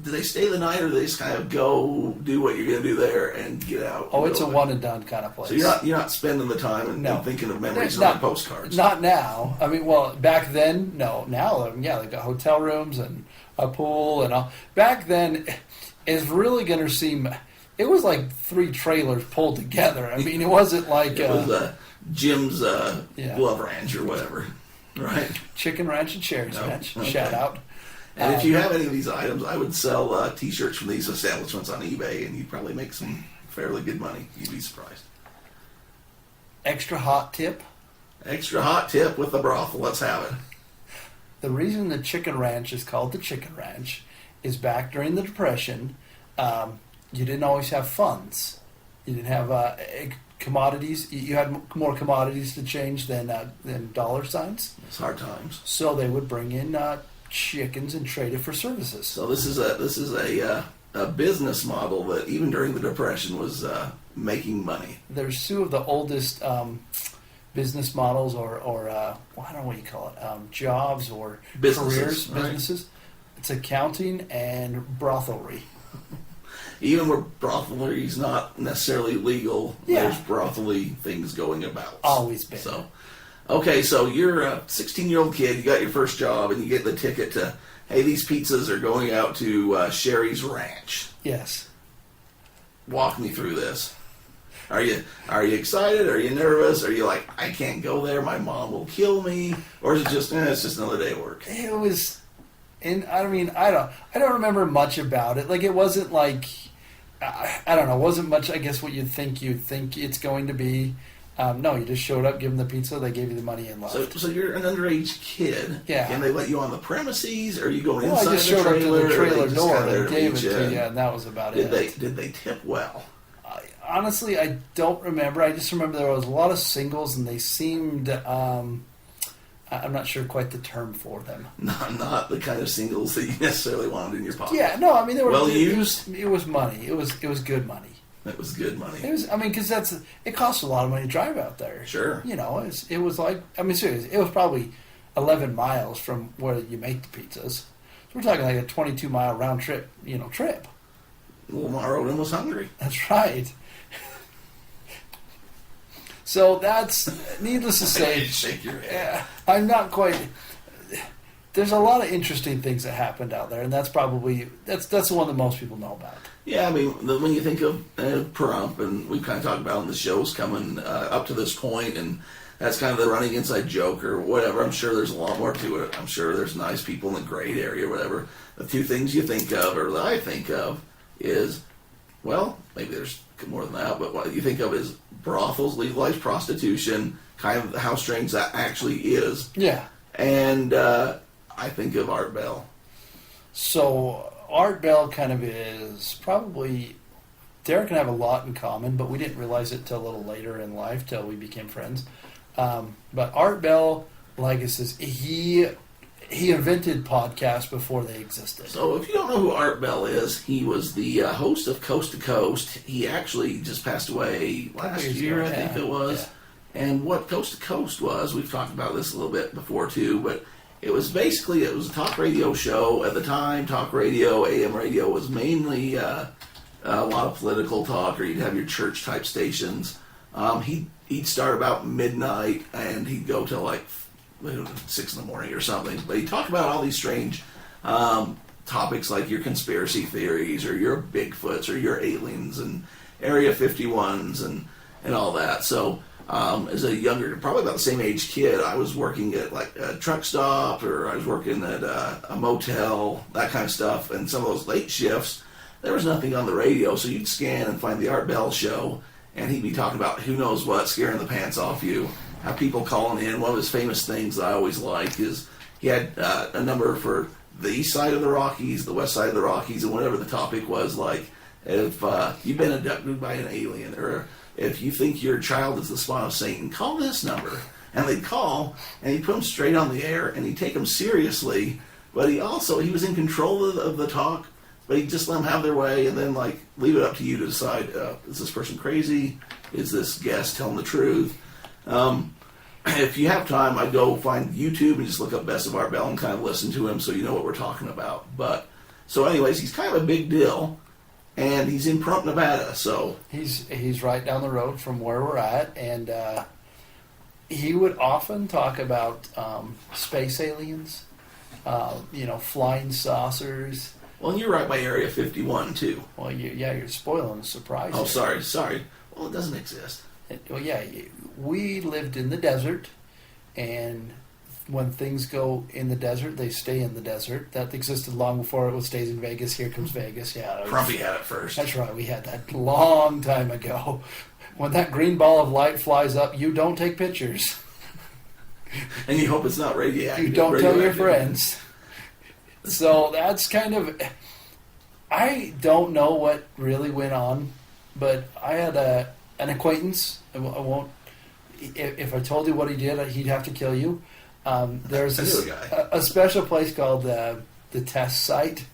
[SPEAKER 2] Do they stay the night, or do they just kind of go do what you're going to do there and get out?
[SPEAKER 3] Oh, it's a one and done kind of place.
[SPEAKER 2] So you're not spending the time and thinking of memories on postcards.
[SPEAKER 3] Not now. I mean, back then, no. Now, they got hotel rooms and a pool and all. Back then, it's really going to seem. It was like 3 trailers pulled together. I mean, it wasn't like
[SPEAKER 2] it was Jim's Glove Ranch or whatever, right?
[SPEAKER 3] Chicken Ranch and Cherries Ranch. Okay. Shout out.
[SPEAKER 2] And if you have any of these items, I would sell T-shirts from these establishments on eBay, and you'd probably make some fairly good money. You'd be surprised.
[SPEAKER 3] Extra hot tip?
[SPEAKER 2] Extra hot tip with the brothel. Let's have it.
[SPEAKER 3] The reason the Chicken Ranch is called the Chicken Ranch is back during the Depression, you didn't always have funds. You didn't have commodities. You had more commodities to change than dollar signs.
[SPEAKER 2] It's hard times.
[SPEAKER 3] So they would bring in chickens and trade it for services.
[SPEAKER 2] So this is a business model that even during the Depression was making money.
[SPEAKER 3] There's two of the oldest business models, or I don't know what you call it, jobs or
[SPEAKER 2] Businesses,
[SPEAKER 3] careers, businesses. It's accounting and brothelry.
[SPEAKER 2] Even where brothelry is not necessarily legal,
[SPEAKER 3] Yeah.
[SPEAKER 2] there's brothely things going about.
[SPEAKER 3] Always been.
[SPEAKER 2] So, okay, so you're a 16-year-old kid, you got your first job, and you get the ticket to, hey, these pizzas are going out to Sherry's Ranch.
[SPEAKER 3] Yes.
[SPEAKER 2] Walk me through this. Are you excited? Are you nervous? Are you like, I can't go there, my mom will kill me? Or is it just, it's just another day of work?
[SPEAKER 3] It was, and I mean, I don't remember much about it. Like, it wasn't like, I don't know, it wasn't much, I guess, what you'd think it's going to be. No, you just showed up, give them the pizza, they gave you the money and left.
[SPEAKER 2] So you're an underage kid.
[SPEAKER 3] Yeah.
[SPEAKER 2] Can they let you on the premises, or are you going
[SPEAKER 3] Well,
[SPEAKER 2] inside
[SPEAKER 3] I just
[SPEAKER 2] the
[SPEAKER 3] showed
[SPEAKER 2] trailer?
[SPEAKER 3] up to the
[SPEAKER 2] or they
[SPEAKER 3] trailer
[SPEAKER 2] just
[SPEAKER 3] door
[SPEAKER 2] got there
[SPEAKER 3] and gave it
[SPEAKER 2] meet
[SPEAKER 3] to
[SPEAKER 2] you?
[SPEAKER 3] you, and that was about
[SPEAKER 2] Did
[SPEAKER 3] it.
[SPEAKER 2] they tip well?
[SPEAKER 3] Honestly, I don't remember. I just remember there was a lot of singles, and they seemed, I'm not sure quite the term for them.
[SPEAKER 2] Not the kind of singles that you necessarily wanted in your pocket.
[SPEAKER 3] Yeah, no, I mean, they were
[SPEAKER 2] well used.
[SPEAKER 3] It was money. It was good money.
[SPEAKER 2] That was good money.
[SPEAKER 3] It was. I mean, because it costs a lot of money to drive out there.
[SPEAKER 2] Sure.
[SPEAKER 3] You know, it was like, I mean, seriously, it was probably 11 miles from where you make the pizzas. So we're talking like a 22-mile round trip. Trip.
[SPEAKER 2] Lamar Odom was hungry.
[SPEAKER 3] That's right. So that's, needless to say,
[SPEAKER 2] Shake your head.
[SPEAKER 3] I'm not quite. There's a lot of interesting things that happened out there, and that's probably that's the one that most people know about.
[SPEAKER 2] Yeah, I mean, when you think of Pahrump, and we've kind of talked about in the shows coming up to this point, and that's kind of the running inside joke or whatever. I'm sure there's a lot more to it. I'm sure there's nice people in the great area or whatever. The two things you think of, or that I think of, is, well, maybe there's more than that, but what you think of is brothels, legalized prostitution, kind of how strange that actually is.
[SPEAKER 3] Yeah.
[SPEAKER 2] And I think of Art Bell.
[SPEAKER 3] So Art Bell kind of is probably, Derek and I have a lot in common, but we didn't realize it till a little later in life, till we became friends. But Art Bell, like I says, he invented podcasts before they existed.
[SPEAKER 2] So if you don't know who Art Bell is, he was the host of Coast to Coast. He actually just passed away last year, I think it was. Yeah. And what Coast to Coast was, we've talked about this a little bit before too, but it was a talk radio show. At the time, talk radio, AM radio, was mainly a lot of political talk, or you'd have your church type stations. He'd start about midnight, and he'd go till like 6 in the morning or something. But he'd talk about all these strange topics, like your conspiracy theories, or your Bigfoots, or your aliens, and Area 51s, and all that. So as a younger, probably about the same age kid, I was working at like a truck stop, or I was working at a motel, that kind of stuff. And some of those late shifts, there was nothing on the radio, so you'd scan and find the Art Bell show, and he'd be talking about who knows what, scaring the pants off you, have people calling in. One of his famous things that I always like is he had a number for the east side of the Rockies, the west side of the Rockies, and whatever the topic was, like if you've been abducted by an alien, or if you think your child is the spawn of Satan, call this number. And they'd call, and he'd put them straight on the air, and he'd take them seriously. But he was in control of the talk, but he'd just let them have their way, and then like leave it up to you to decide, is this person crazy? Is this guest telling the truth? If you have time, I'd go find YouTube and just look up Best of Art Bell and kind of listen to him so you know what we're talking about. But so anyways, he's kind of a big deal. And he's in Pahrump, Nevada, so
[SPEAKER 3] he's right down the road from where we're at, and he would often talk about space aliens, flying saucers.
[SPEAKER 2] Well, you're right by Area 51 too.
[SPEAKER 3] Well, you're spoiling the surprise.
[SPEAKER 2] Oh, sorry. Well, it doesn't exist.
[SPEAKER 3] Well, yeah, we lived in the desert, and when things go in the desert, they stay in the desert. That existed long before it stays in Vegas. Here comes Vegas. Yeah,
[SPEAKER 2] Pahrump had it first.
[SPEAKER 3] That's right. We had that long time ago. When that green ball of light flies up, you don't take pictures.
[SPEAKER 2] And you hope it's not radioactive.
[SPEAKER 3] You don't tell your friends. So that's kind of... I don't know what really went on, but I had a an acquaintance. I won't. If I told you what he did, he'd have to kill you. There's
[SPEAKER 2] I knew a guy.
[SPEAKER 3] a special place called the test site.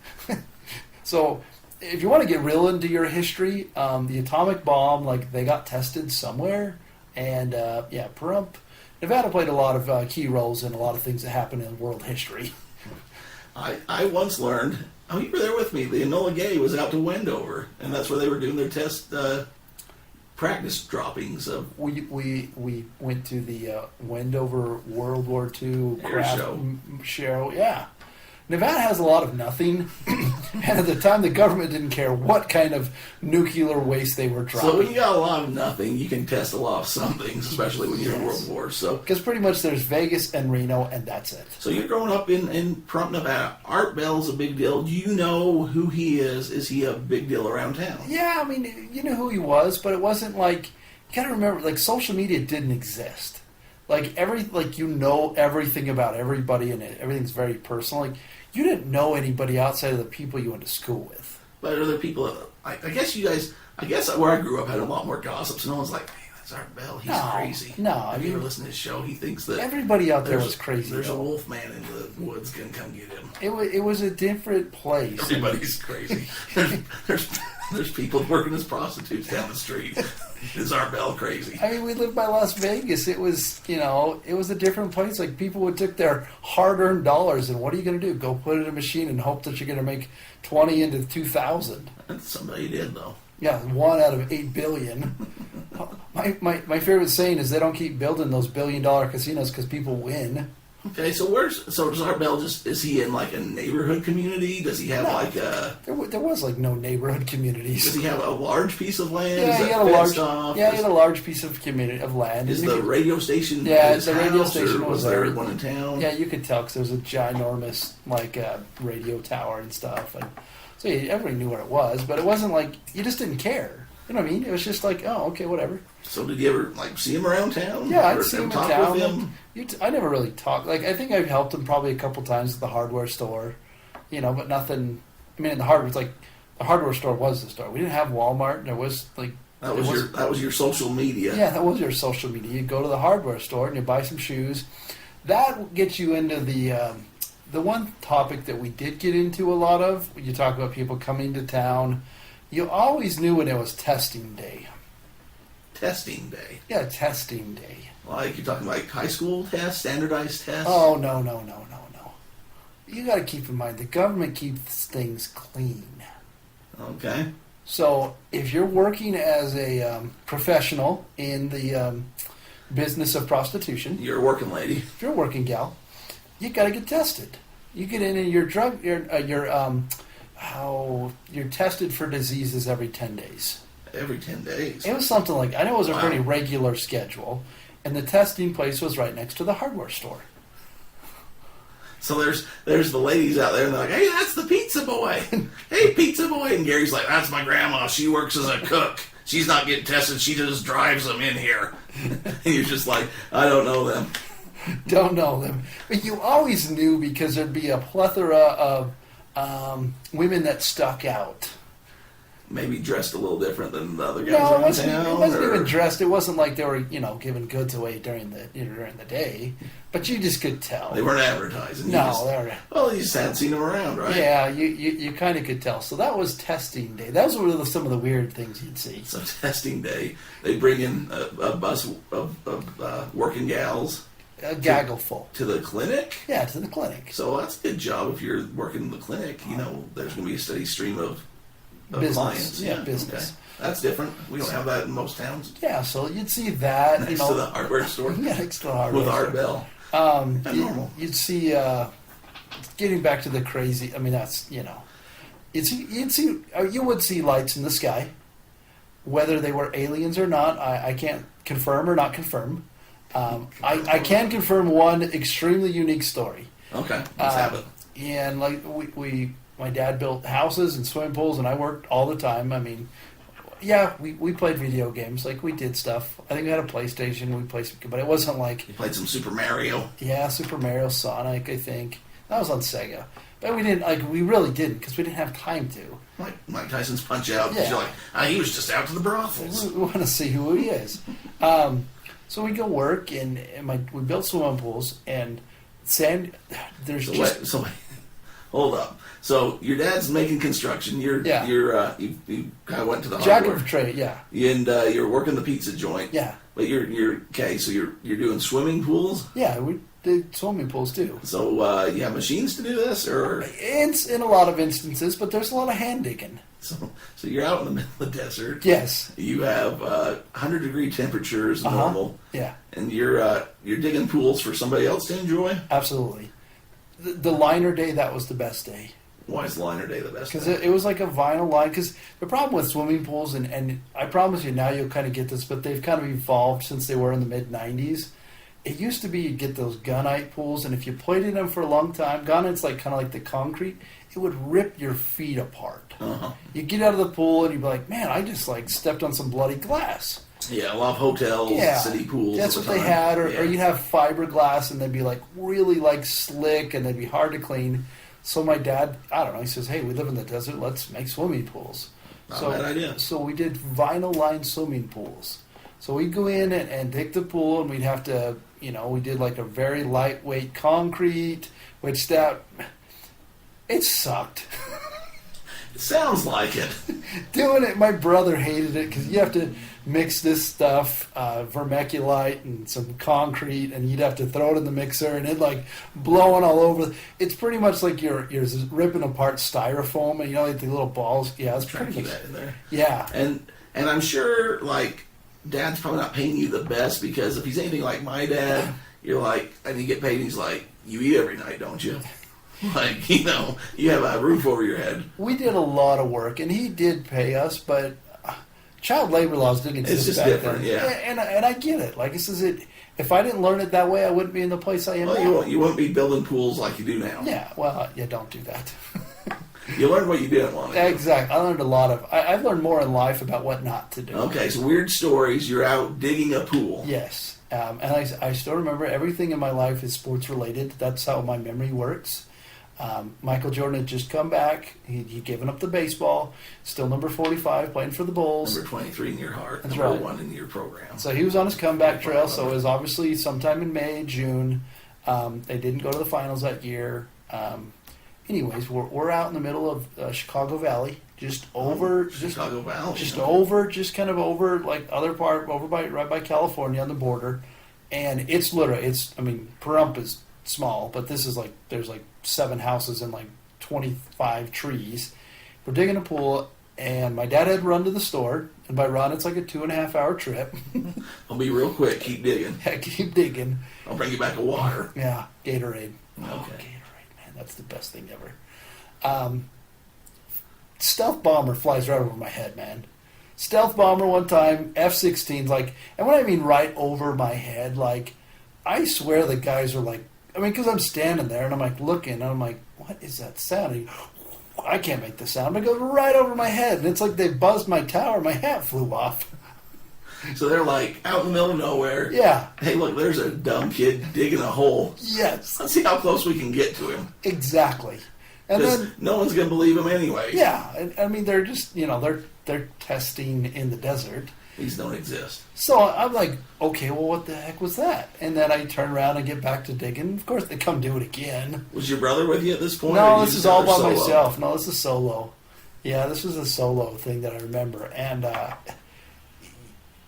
[SPEAKER 3] So, if you want to get real into your history, the atomic bomb, like they got tested somewhere, and Pahrump, Nevada played a lot of key roles in a lot of things that happened in world history.
[SPEAKER 2] I once learned. Oh, you were there with me. The Enola Gay was out to Wendover, and that's where they were doing their test practice droppings of.
[SPEAKER 3] We went to the Wendover World War II
[SPEAKER 2] Air
[SPEAKER 3] craft
[SPEAKER 2] show.
[SPEAKER 3] Yeah. Nevada has a lot of nothing, and at the time the government didn't care what kind of nuclear waste they were dropping.
[SPEAKER 2] So when you got a lot of nothing, you can test a lot of some things, especially when you're in World War. So
[SPEAKER 3] because pretty much there's Vegas and Reno, and that's it.
[SPEAKER 2] So you're growing up in Pahrump, Nevada. Art Bell's a big deal. Do you know who he is? Is he a big deal around town?
[SPEAKER 3] Yeah, I mean, you know who he was, but it wasn't like, you gotta remember, like, social media didn't exist. You know everything about everybody, and everything's very personal. Like, you didn't know anybody outside of the people you went to school with.
[SPEAKER 2] But other people, I guess you guys, where I grew up had a lot more gossip, so no one's like, hey, that's Art Bell, he's crazy.
[SPEAKER 3] No,
[SPEAKER 2] If you ever listen to his show, he thinks that
[SPEAKER 3] everybody out there was crazy.
[SPEAKER 2] There's a wolf man in the woods gonna come get him.
[SPEAKER 3] It was a different place.
[SPEAKER 2] Everybody's crazy. There's people working as prostitutes down the street. Is Art Bell crazy?
[SPEAKER 3] I mean, we lived by Las Vegas. It was, it was a different place. Like, people would take their hard-earned dollars, and what are you going to do? Go put it in a machine and hope that you're going to make 20 into 2,000.
[SPEAKER 2] Somebody did, though.
[SPEAKER 3] Yeah, 1 out of 8 billion. My favorite saying is they don't keep building those billion-dollar casinos because people win.
[SPEAKER 2] Okay, so does Art Bell is he in like a neighborhood community? Does he have like a...
[SPEAKER 3] There was like no neighborhood communities.
[SPEAKER 2] Does he have a large piece of land?
[SPEAKER 3] Yeah, he had a large piece of land.
[SPEAKER 2] Is the radio station
[SPEAKER 3] the radio station
[SPEAKER 2] was there one in town?
[SPEAKER 3] Yeah, you could tell because there was a ginormous radio tower and stuff. And so everybody knew what it was, but it wasn't like, you just didn't care. You know what I mean? It was just like, oh, okay, whatever.
[SPEAKER 2] So did you ever see him around town?
[SPEAKER 3] Yeah, I'd see him in town.
[SPEAKER 2] With him?
[SPEAKER 3] I never really talked. Like, I think I've helped him probably a couple times at the hardware store, but nothing. I mean, the hardware store was the store. We didn't have Walmart. There was like
[SPEAKER 2] that was your social media.
[SPEAKER 3] Yeah, that was your social media. You go to the hardware store and you buy some shoes. That gets you into the one topic that we did get into a lot of. When you talk about people coming to town, you always knew when it was testing day.
[SPEAKER 2] Testing day.
[SPEAKER 3] Yeah, testing day.
[SPEAKER 2] Like, you're talking like high school tests, standardized tests?
[SPEAKER 3] Oh, no. You got to keep in mind, the government keeps things clean.
[SPEAKER 2] Okay.
[SPEAKER 3] So, if you're working as a professional in the business of prostitution...
[SPEAKER 2] You're a working lady.
[SPEAKER 3] If you're a working gal, you got to get tested. You get in and you're tested for diseases every 10 days.
[SPEAKER 2] Every 10 days?
[SPEAKER 3] It was something like... I know it was a pretty regular schedule. And the testing place was right next to the hardware store.
[SPEAKER 2] So there's the ladies out there, and they're like, hey, that's the pizza boy. Hey, pizza boy. And Gary's like, that's my grandma. She works as a cook. She's not getting tested. She just drives them in here. And you're just like, I don't know them.
[SPEAKER 3] Don't know them. But you always knew because there'd be a plethora of women that stuck out.
[SPEAKER 2] Maybe dressed a little different than the other guys
[SPEAKER 3] No,
[SPEAKER 2] around town?
[SPEAKER 3] It wasn't even dressed. It wasn't like they were, giving goods away during the day. But you just could tell.
[SPEAKER 2] They weren't advertising.
[SPEAKER 3] No, they were.
[SPEAKER 2] Well, you just hadn't seen them around, right?
[SPEAKER 3] Yeah, you kind of could tell. So that was testing day. That was some of the weird things you'd see.
[SPEAKER 2] So testing day, they bring in a bus of working gals.
[SPEAKER 3] A gaggle full.
[SPEAKER 2] To the clinic?
[SPEAKER 3] Yeah, to the clinic.
[SPEAKER 2] So that's a good job if you're working in the clinic. There's going to be a steady stream of
[SPEAKER 3] business.
[SPEAKER 2] Clients.
[SPEAKER 3] Yeah, business.
[SPEAKER 2] Okay. That's different. We don't have that in most towns.
[SPEAKER 3] Yeah, so you'd see that.
[SPEAKER 2] Next to the hardware store?
[SPEAKER 3] Yeah, next to the hardware
[SPEAKER 2] store.
[SPEAKER 3] With
[SPEAKER 2] Art Bell.
[SPEAKER 3] Normal. You'd see, getting back to the crazy, I mean, that's, you would see lights in the sky. Whether they were aliens or not, I can't confirm or not confirm. I can confirm one extremely unique story.
[SPEAKER 2] Okay, let's have it.
[SPEAKER 3] And like my dad built houses and swimming pools, and I worked all the time. I mean, yeah, we played video games. Like, we did stuff. I think we had a PlayStation. We played, but it wasn't like...
[SPEAKER 2] You played some Super Mario.
[SPEAKER 3] Yeah, Super Mario, Sonic, I think. That was on Sega. But we didn't, we really didn't, because we didn't have time to.
[SPEAKER 2] Mike Tyson's Punch-Out!
[SPEAKER 3] Yeah.
[SPEAKER 2] You're like, he was just out to the brothels.
[SPEAKER 3] We want to see who he is. So we go work, and we built swimming pools, and
[SPEAKER 2] Hold up. So your dad's making construction. You kind of went to the
[SPEAKER 3] Jack
[SPEAKER 2] hardware.
[SPEAKER 3] of trade, yeah.
[SPEAKER 2] And you're working the pizza joint.
[SPEAKER 3] Yeah.
[SPEAKER 2] But you're okay. So you're doing swimming pools.
[SPEAKER 3] Yeah, we did swimming pools too.
[SPEAKER 2] So you have machines to do this, or
[SPEAKER 3] in a lot of instances, but there's a lot of hand digging.
[SPEAKER 2] So you're out in the middle of the desert.
[SPEAKER 3] Yes.
[SPEAKER 2] You have 100-degree temperatures normal.
[SPEAKER 3] Yeah.
[SPEAKER 2] And you're digging pools for somebody else to enjoy.
[SPEAKER 3] Absolutely. The liner day, that was the best day.
[SPEAKER 2] Why is liner day the best?
[SPEAKER 3] Because it was like a vinyl line. Because the problem with swimming pools, and I promise you now you'll kind of get this, but they've kind of evolved since they were in the mid-'90s. It used to be you'd get those gunite pools, and if you played in them for a long time, gunite's kind of like the concrete, it would rip your feet apart.
[SPEAKER 2] Uh-huh.
[SPEAKER 3] You get out of the pool, and you'd be like, man, I just stepped on some bloody glass.
[SPEAKER 2] Yeah, a lot of hotels, city pools.
[SPEAKER 3] That's what they had, or you'd have fiberglass, and they'd be really slick, and they'd be hard to clean. So my dad, I don't know, he says, hey, we live in the desert, let's make swimming pools.
[SPEAKER 2] Not a bad idea.
[SPEAKER 3] So we did vinyl-lined swimming pools. So we'd go in and dig the pool, and we'd have to, we did a very lightweight concrete, which it sucked.
[SPEAKER 2] It sounds like it.
[SPEAKER 3] Doing it, my brother hated it because you have to mix this stuff, vermiculite and some concrete, and you'd have to throw it in the mixer, and it blowing all over. It's pretty much like you're ripping apart styrofoam, and the little balls. Yeah, it's
[SPEAKER 2] trying
[SPEAKER 3] pretty
[SPEAKER 2] to keep that in there.
[SPEAKER 3] Yeah,
[SPEAKER 2] and I'm sure Dad's probably not paying you the best, because if he's anything like my dad, you're and you get paid, and he's like, you eat every night, don't you? You have a roof over your head.
[SPEAKER 3] We did a lot of work, and he did pay us, but child labor laws didn't exist.
[SPEAKER 2] It's just
[SPEAKER 3] back
[SPEAKER 2] different,
[SPEAKER 3] then.
[SPEAKER 2] yeah.
[SPEAKER 3] And I get it. If I didn't learn it that way, I wouldn't be in the place I am now.
[SPEAKER 2] You won't be building pools like you do now.
[SPEAKER 3] Yeah, well, don't do that.
[SPEAKER 2] You learned what you didn't want to do.
[SPEAKER 3] Exactly. I learned a lot I've learned more in life about what not to do.
[SPEAKER 2] Okay, so weird stories. You're out digging a pool.
[SPEAKER 3] Yes. And I still remember everything in my life is sports related. That's how my memory works. Michael Jordan had just come back. He'd given up the baseball. Still number 45, playing for the Bulls.
[SPEAKER 2] Number 23 in your heart.
[SPEAKER 3] That's
[SPEAKER 2] number
[SPEAKER 3] right.
[SPEAKER 2] 1 in your program.
[SPEAKER 3] So he was on his comeback trail. So it was obviously sometime in May, June. They didn't go to the finals that year. Anyways, we're out in the middle of Chicago Valley, just kind of over, other part, right by California on the border. And it's literally, Pahrump is small, but this is there's 7 houses and 25 trees. We're digging a pool, and my dad had run to the store, and by run, it's a 2.5-hour trip.
[SPEAKER 2] I'll be real quick. Keep digging.
[SPEAKER 3] Yeah, keep digging.
[SPEAKER 2] I'll bring you back a water.
[SPEAKER 3] Yeah, Gatorade.
[SPEAKER 2] Okay.
[SPEAKER 3] Oh, Gatorade, man, that's the best thing ever. Stealth bomber flies right over my head, man. Stealth bomber one time, F-16s, and when I mean right over my head, I swear the guys are because I'm standing there and I'm looking, and I'm what is that sound? I can't make the sound, but it goes right over my head, and it's they buzzed my tower, my hat flew off.
[SPEAKER 2] So they're out in the middle of nowhere.
[SPEAKER 3] Yeah.
[SPEAKER 2] Hey, look, there's a dumb kid digging a hole.
[SPEAKER 3] Yes.
[SPEAKER 2] Let's see how close we can get to him.
[SPEAKER 3] Exactly. And then
[SPEAKER 2] no one's going to believe him anyway.
[SPEAKER 3] Yeah. They're just, they're testing in the desert.
[SPEAKER 2] These don't exist.
[SPEAKER 3] So I'm okay, well, what the heck was that? And then I turn around and get back to digging. Of course, they come do it again.
[SPEAKER 2] Was your brother with you at this point?
[SPEAKER 3] No, this is all by myself. No, this is solo. Yeah, this was a solo thing that I remember. And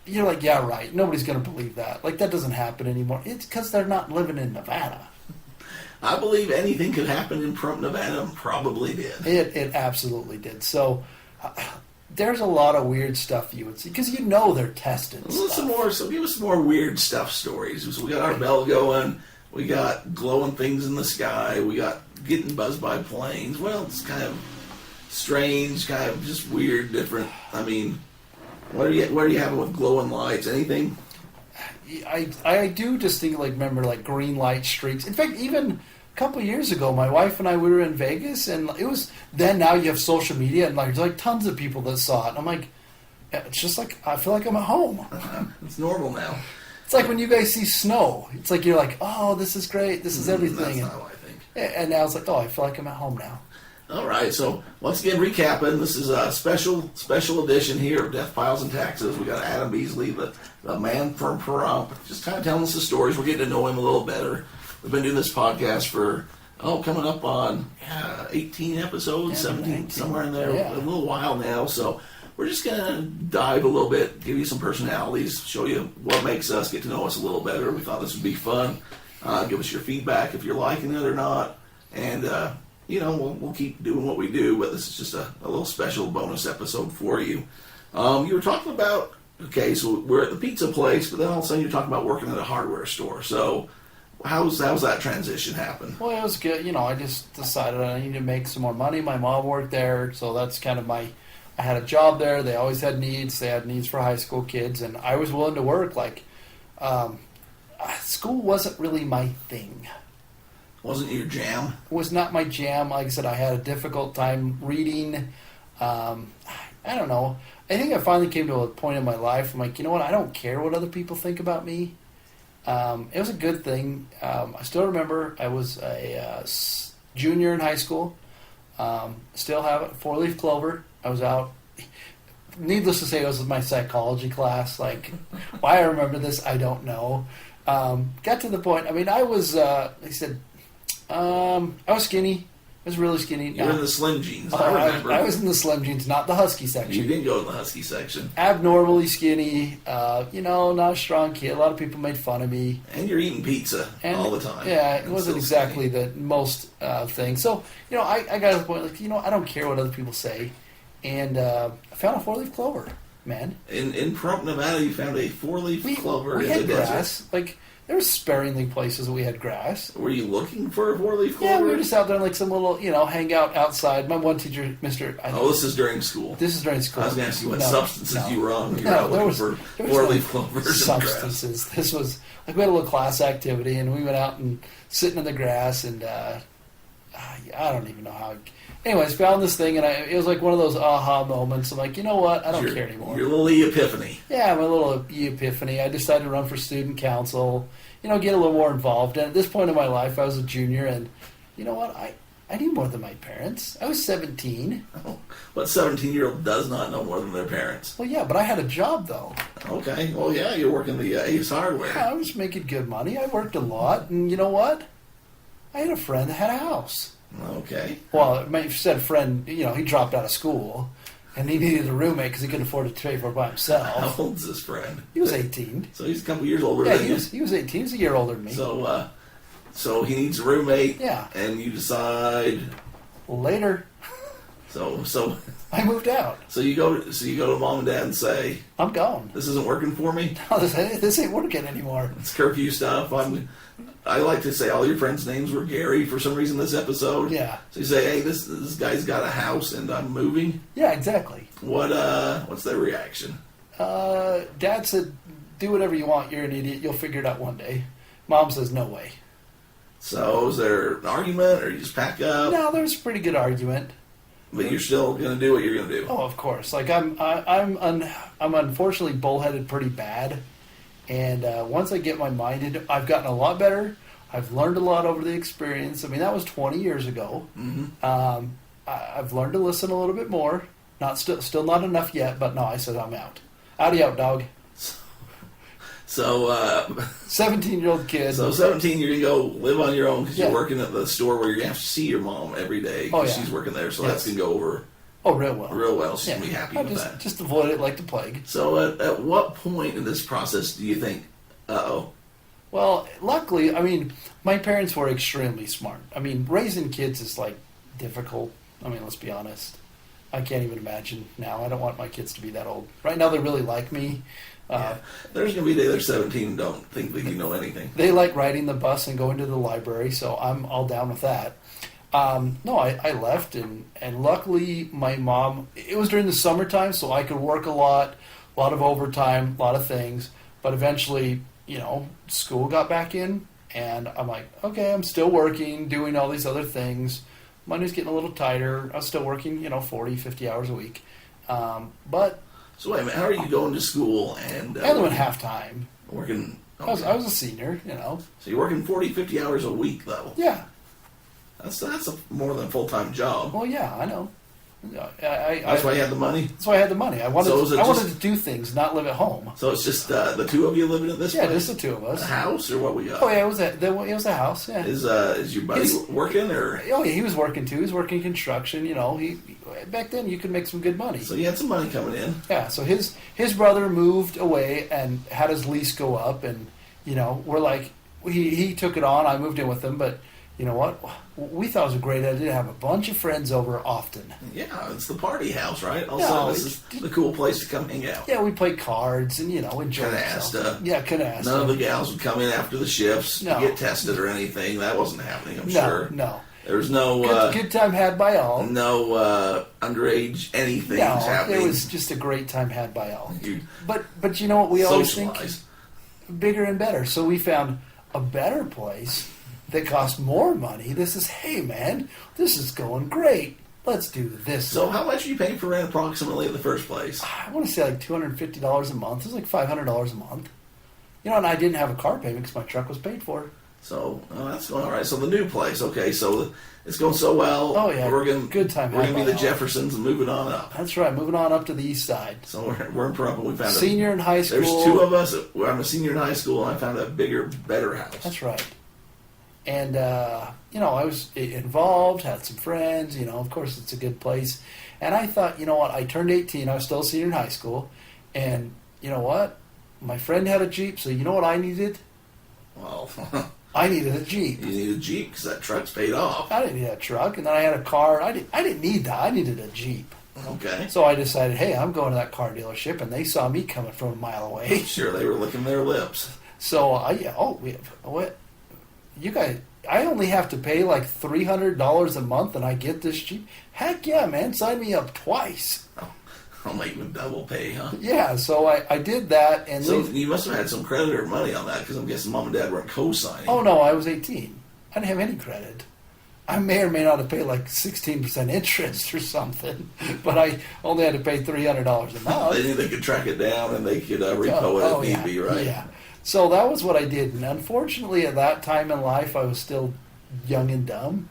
[SPEAKER 3] you're yeah, right. Nobody's going to believe that. That doesn't happen anymore. It's because they're not living in Nevada.
[SPEAKER 2] I believe anything could happen in Pahrump, Nevada. Probably did.
[SPEAKER 3] It absolutely did. So there's a lot of weird stuff you would see because they're testing stuff.
[SPEAKER 2] So give us some more weird stuff stories. So we got our bell going. We got glowing things in the sky. We got getting buzzed by planes. Well, it's kind of strange, kind of just weird, different. What are you having with glowing lights? Anything?
[SPEAKER 3] I do distinctly remember green light streaks. In fact, even a couple of years ago, my wife and I, we were in Vegas, and it was then. Now you have social media, and there's tons of people that saw it. And I'm it's just I feel like I'm at home.
[SPEAKER 2] It's normal now.
[SPEAKER 3] It's when you guys see snow. It's you're oh, this is great. This is everything.
[SPEAKER 2] That's not how I think.
[SPEAKER 3] And now it's like, oh, I feel like I'm at home now.
[SPEAKER 2] All right, so once again, recapping, this is a special edition here of Death Piles and Taxes. We got Adam Beesley, the man from Pahrump, just kind of telling us the stories. We're getting to know him a little better. We've been doing this podcast for, coming up on 18 episodes, 17,
[SPEAKER 3] 19.
[SPEAKER 2] somewhere in there,
[SPEAKER 3] Yeah.
[SPEAKER 2] a little while now. So we're just going to dive a little bit, give you some personalities, show you what makes us, get to know us a little better. We thought this would be fun. Give us your feedback if you're liking it or not. And, we'll keep doing what we do, but this is just a little special bonus episode for you. You were talking about, so we're at the pizza place, but then all of a sudden you're talking about working at a hardware store. So how's that transition happen?
[SPEAKER 3] Well, it was good. I just decided I needed to make some more money. My mom worked there, so that's kind of I had a job there. They always had needs. They had needs for high school kids, and I was willing to work. School wasn't really my thing.
[SPEAKER 2] Wasn't your jam?
[SPEAKER 3] It was not my jam. Like I said, I had a difficult time reading. I don't know. I think I finally came to a point in my life. I'm like, you know what? I don't care what other people think about me. It was a good thing. I still remember I was a junior in high school. Still have it. 4-leaf clover. I was out. Needless to say, it was my psychology class. Like, why I remember this, I don't know. Got to the point. I mean, I was. Like I said, I was skinny. I was really skinny.
[SPEAKER 2] You were in the slim jeans. I remember.
[SPEAKER 3] I was in the slim jeans, not the husky section.
[SPEAKER 2] You didn't go in the husky section.
[SPEAKER 3] Abnormally skinny. Not a strong kid. A lot of people made fun of me.
[SPEAKER 2] And you're eating pizza all the time.
[SPEAKER 3] Yeah, it wasn't exactly the most thing. So, I got to the point, I don't care what other people say. And I found a 4-leaf clover, man.
[SPEAKER 2] In Pahrump, Nevada, you found a 4-leaf clover
[SPEAKER 3] we
[SPEAKER 2] in
[SPEAKER 3] had
[SPEAKER 2] the
[SPEAKER 3] grass.
[SPEAKER 2] desert.
[SPEAKER 3] There were sparingly places that we had grass.
[SPEAKER 2] Were you looking for a 4-leaf clover?
[SPEAKER 3] Yeah, we were just out there some little, hang out outside. My one teacher,
[SPEAKER 2] this is during school.
[SPEAKER 3] This is during school.
[SPEAKER 2] I was going to ask you what substances you were on when you were
[SPEAKER 3] No,
[SPEAKER 2] out
[SPEAKER 3] there
[SPEAKER 2] looking
[SPEAKER 3] was
[SPEAKER 2] for 4-leaf clovers
[SPEAKER 3] substances. This was, we had a little class activity, and we went out and sitting in the grass, and I don't even know how. Anyways, found this thing, and it was like one of those aha moments. I'm like, you know what? I don't care anymore.
[SPEAKER 2] Your little epiphany.
[SPEAKER 3] Yeah, my little epiphany. I decided to run for student council, get a little more involved. And at this point in my life, I was a junior, and you know what? I knew more than my parents. I was 17.
[SPEAKER 2] Oh, what 17-year-old does not know more than their parents?
[SPEAKER 3] Well, yeah, but I had a job, though.
[SPEAKER 2] Okay. Well, yeah, you're working the Ace Hardware.
[SPEAKER 3] Yeah, I was making good money. I worked a lot, and you know what? I had a friend that had a house.
[SPEAKER 2] Okay.
[SPEAKER 3] Well, my said friend, he dropped out of school, and he needed a roommate because he couldn't afford to pay for it by himself.
[SPEAKER 2] How old's this friend?
[SPEAKER 3] He was 18.
[SPEAKER 2] So he's a couple years older
[SPEAKER 3] Yeah,
[SPEAKER 2] than you.
[SPEAKER 3] he was 18. He was a year older than me.
[SPEAKER 2] So he needs a roommate.
[SPEAKER 3] Yeah.
[SPEAKER 2] And you decide.
[SPEAKER 3] Later.
[SPEAKER 2] So
[SPEAKER 3] I moved out.
[SPEAKER 2] So you go to mom and dad and say,
[SPEAKER 3] I'm gone.
[SPEAKER 2] This isn't working for me.
[SPEAKER 3] No, this ain't working anymore.
[SPEAKER 2] It's curfew stuff. I like to say all your friends' names were Gary for some reason this episode.
[SPEAKER 3] Yeah.
[SPEAKER 2] So you say, hey, this guy's got a house and I'm moving.
[SPEAKER 3] Yeah, exactly.
[SPEAKER 2] What's their reaction?
[SPEAKER 3] Dad said, do whatever you want. You're an idiot. You'll figure it out one day. Mom says, no way.
[SPEAKER 2] So is there an argument or you just pack up?
[SPEAKER 3] No, there was a pretty good argument.
[SPEAKER 2] But you're still going to do what you're going to do.
[SPEAKER 3] Oh, of course. I'm unfortunately bullheaded pretty bad. And once I get my mind into it, I've gotten a lot better. I've learned a lot over the experience. I mean, that was 20 years ago.
[SPEAKER 2] Mm-hmm.
[SPEAKER 3] I've learned to listen a little bit more. Still not enough yet, but no, I said I'm out. Howdy out, dog.
[SPEAKER 2] So,
[SPEAKER 3] 17-year-old kid.
[SPEAKER 2] So 17, you're going to go live on your own because you're working at the store where you're going to have to see your mom every day because she's working there. So that's going to go over
[SPEAKER 3] real well.
[SPEAKER 2] Real well. She's going to be happy with that.
[SPEAKER 3] Just avoid it like the plague.
[SPEAKER 2] So at what point in this process do you think, uh-oh?
[SPEAKER 3] Well, luckily, I mean, my parents were extremely smart. I mean, raising kids is, difficult. I mean, let's be honest. I can't even imagine now. I don't want my kids to be that old. Right now, they really like me.
[SPEAKER 2] There's going to be a day they're 17 and don't think that you know anything.
[SPEAKER 3] They like riding the bus and going to the library, so I'm all down with that. No, I left, and luckily my mom, it was during the summertime, so I could work a lot of overtime, a lot of things, but eventually, school got back in, and I'm like, okay, I'm still working, doing all these other things. Money's getting a little tighter. I was still working, 40, 50 hours a week. But...
[SPEAKER 2] So wait a minute, how are you going to school and...
[SPEAKER 3] I only went half-time.
[SPEAKER 2] Working... Okay.
[SPEAKER 3] I was a senior,
[SPEAKER 2] So you're working 40, 50 hours a week, though?
[SPEAKER 3] Yeah.
[SPEAKER 2] That's more than a full-time job.
[SPEAKER 3] Well, yeah, I know.
[SPEAKER 2] That's why you had the money?
[SPEAKER 3] That's why I had the money. I wanted to do things, not live at home.
[SPEAKER 2] So it's just the two of you living at this place?
[SPEAKER 3] Yeah, just the two of us.
[SPEAKER 2] A house, or what we got?
[SPEAKER 3] Oh, yeah, it was a house, yeah.
[SPEAKER 2] Is your buddy working, or?
[SPEAKER 3] Oh, yeah, he was working, too. He was working construction, back then you could make some good money.
[SPEAKER 2] So you had some money coming in.
[SPEAKER 3] Yeah, so his brother moved away and had his lease go up, and, we're like, he took it on, I moved in with him, but you know what? We thought it was a great idea to have a bunch of friends over often.
[SPEAKER 2] Yeah, it's the party house, right? Also, this is the cool place to come hang out.
[SPEAKER 3] Yeah, we play cards and, enjoy
[SPEAKER 2] Canasta.
[SPEAKER 3] Yeah, canasta.
[SPEAKER 2] None of the gals would come in after the shifts to get tested or anything. That wasn't happening, I'm sure.
[SPEAKER 3] No.
[SPEAKER 2] There was no...
[SPEAKER 3] good time had by all.
[SPEAKER 2] No underage anything was happening.
[SPEAKER 3] It was just a great time had by all. But you know what we always think? Bigger and better. So we found a better place that cost more money. Hey man, this is going great. Let's do this.
[SPEAKER 2] So how much are you paying for rent approximately in the first place?
[SPEAKER 3] I want to say like $250 a month. It was like $500 a month. And I didn't have a car payment because my truck was paid for.
[SPEAKER 2] So that's going all right. So the new place, okay. So it's going so well.
[SPEAKER 3] Oh yeah, good time.
[SPEAKER 2] We're going to be the Jeffersons and moving on up.
[SPEAKER 3] That's right, moving on up to the east side.
[SPEAKER 2] So we're in Pahrump. We found
[SPEAKER 3] senior in high school.
[SPEAKER 2] There's two of us. I'm a senior in high school, and I found a bigger, better house.
[SPEAKER 3] That's right. And, I was involved, had some friends, of course it's a good place. And I thought, I turned 18, I was still a senior in high school. And, you know what? My friend had a Jeep, so you know what I needed?
[SPEAKER 2] Well,
[SPEAKER 3] I needed a Jeep.
[SPEAKER 2] You needed a Jeep because that truck's paid off.
[SPEAKER 3] I didn't need a truck, and then I had a car. I didn't need that. I needed a Jeep.
[SPEAKER 2] Okay.
[SPEAKER 3] So I decided, hey, I'm going to that car dealership, and they saw me coming from a mile away.
[SPEAKER 2] I'm sure they were licking their lips.
[SPEAKER 3] So, you guys, I only have to pay like $300 a month and I get this Jeep? Heck yeah, man, sign me up twice.
[SPEAKER 2] I'll make you double pay, huh?
[SPEAKER 3] Yeah, so I did that. And
[SPEAKER 2] so you must have had some credit or money on that because I'm guessing mom and dad weren't co-signing.
[SPEAKER 3] Oh, no, I was 18. I didn't have any credit. I may or may not have paid like 16% interest or something, but I only had to pay $300 a month.
[SPEAKER 2] They knew they could track it down and they could repo it if need be, right?
[SPEAKER 3] Yeah. So that was what I did. And unfortunately, at that time in life, I was still young and dumb.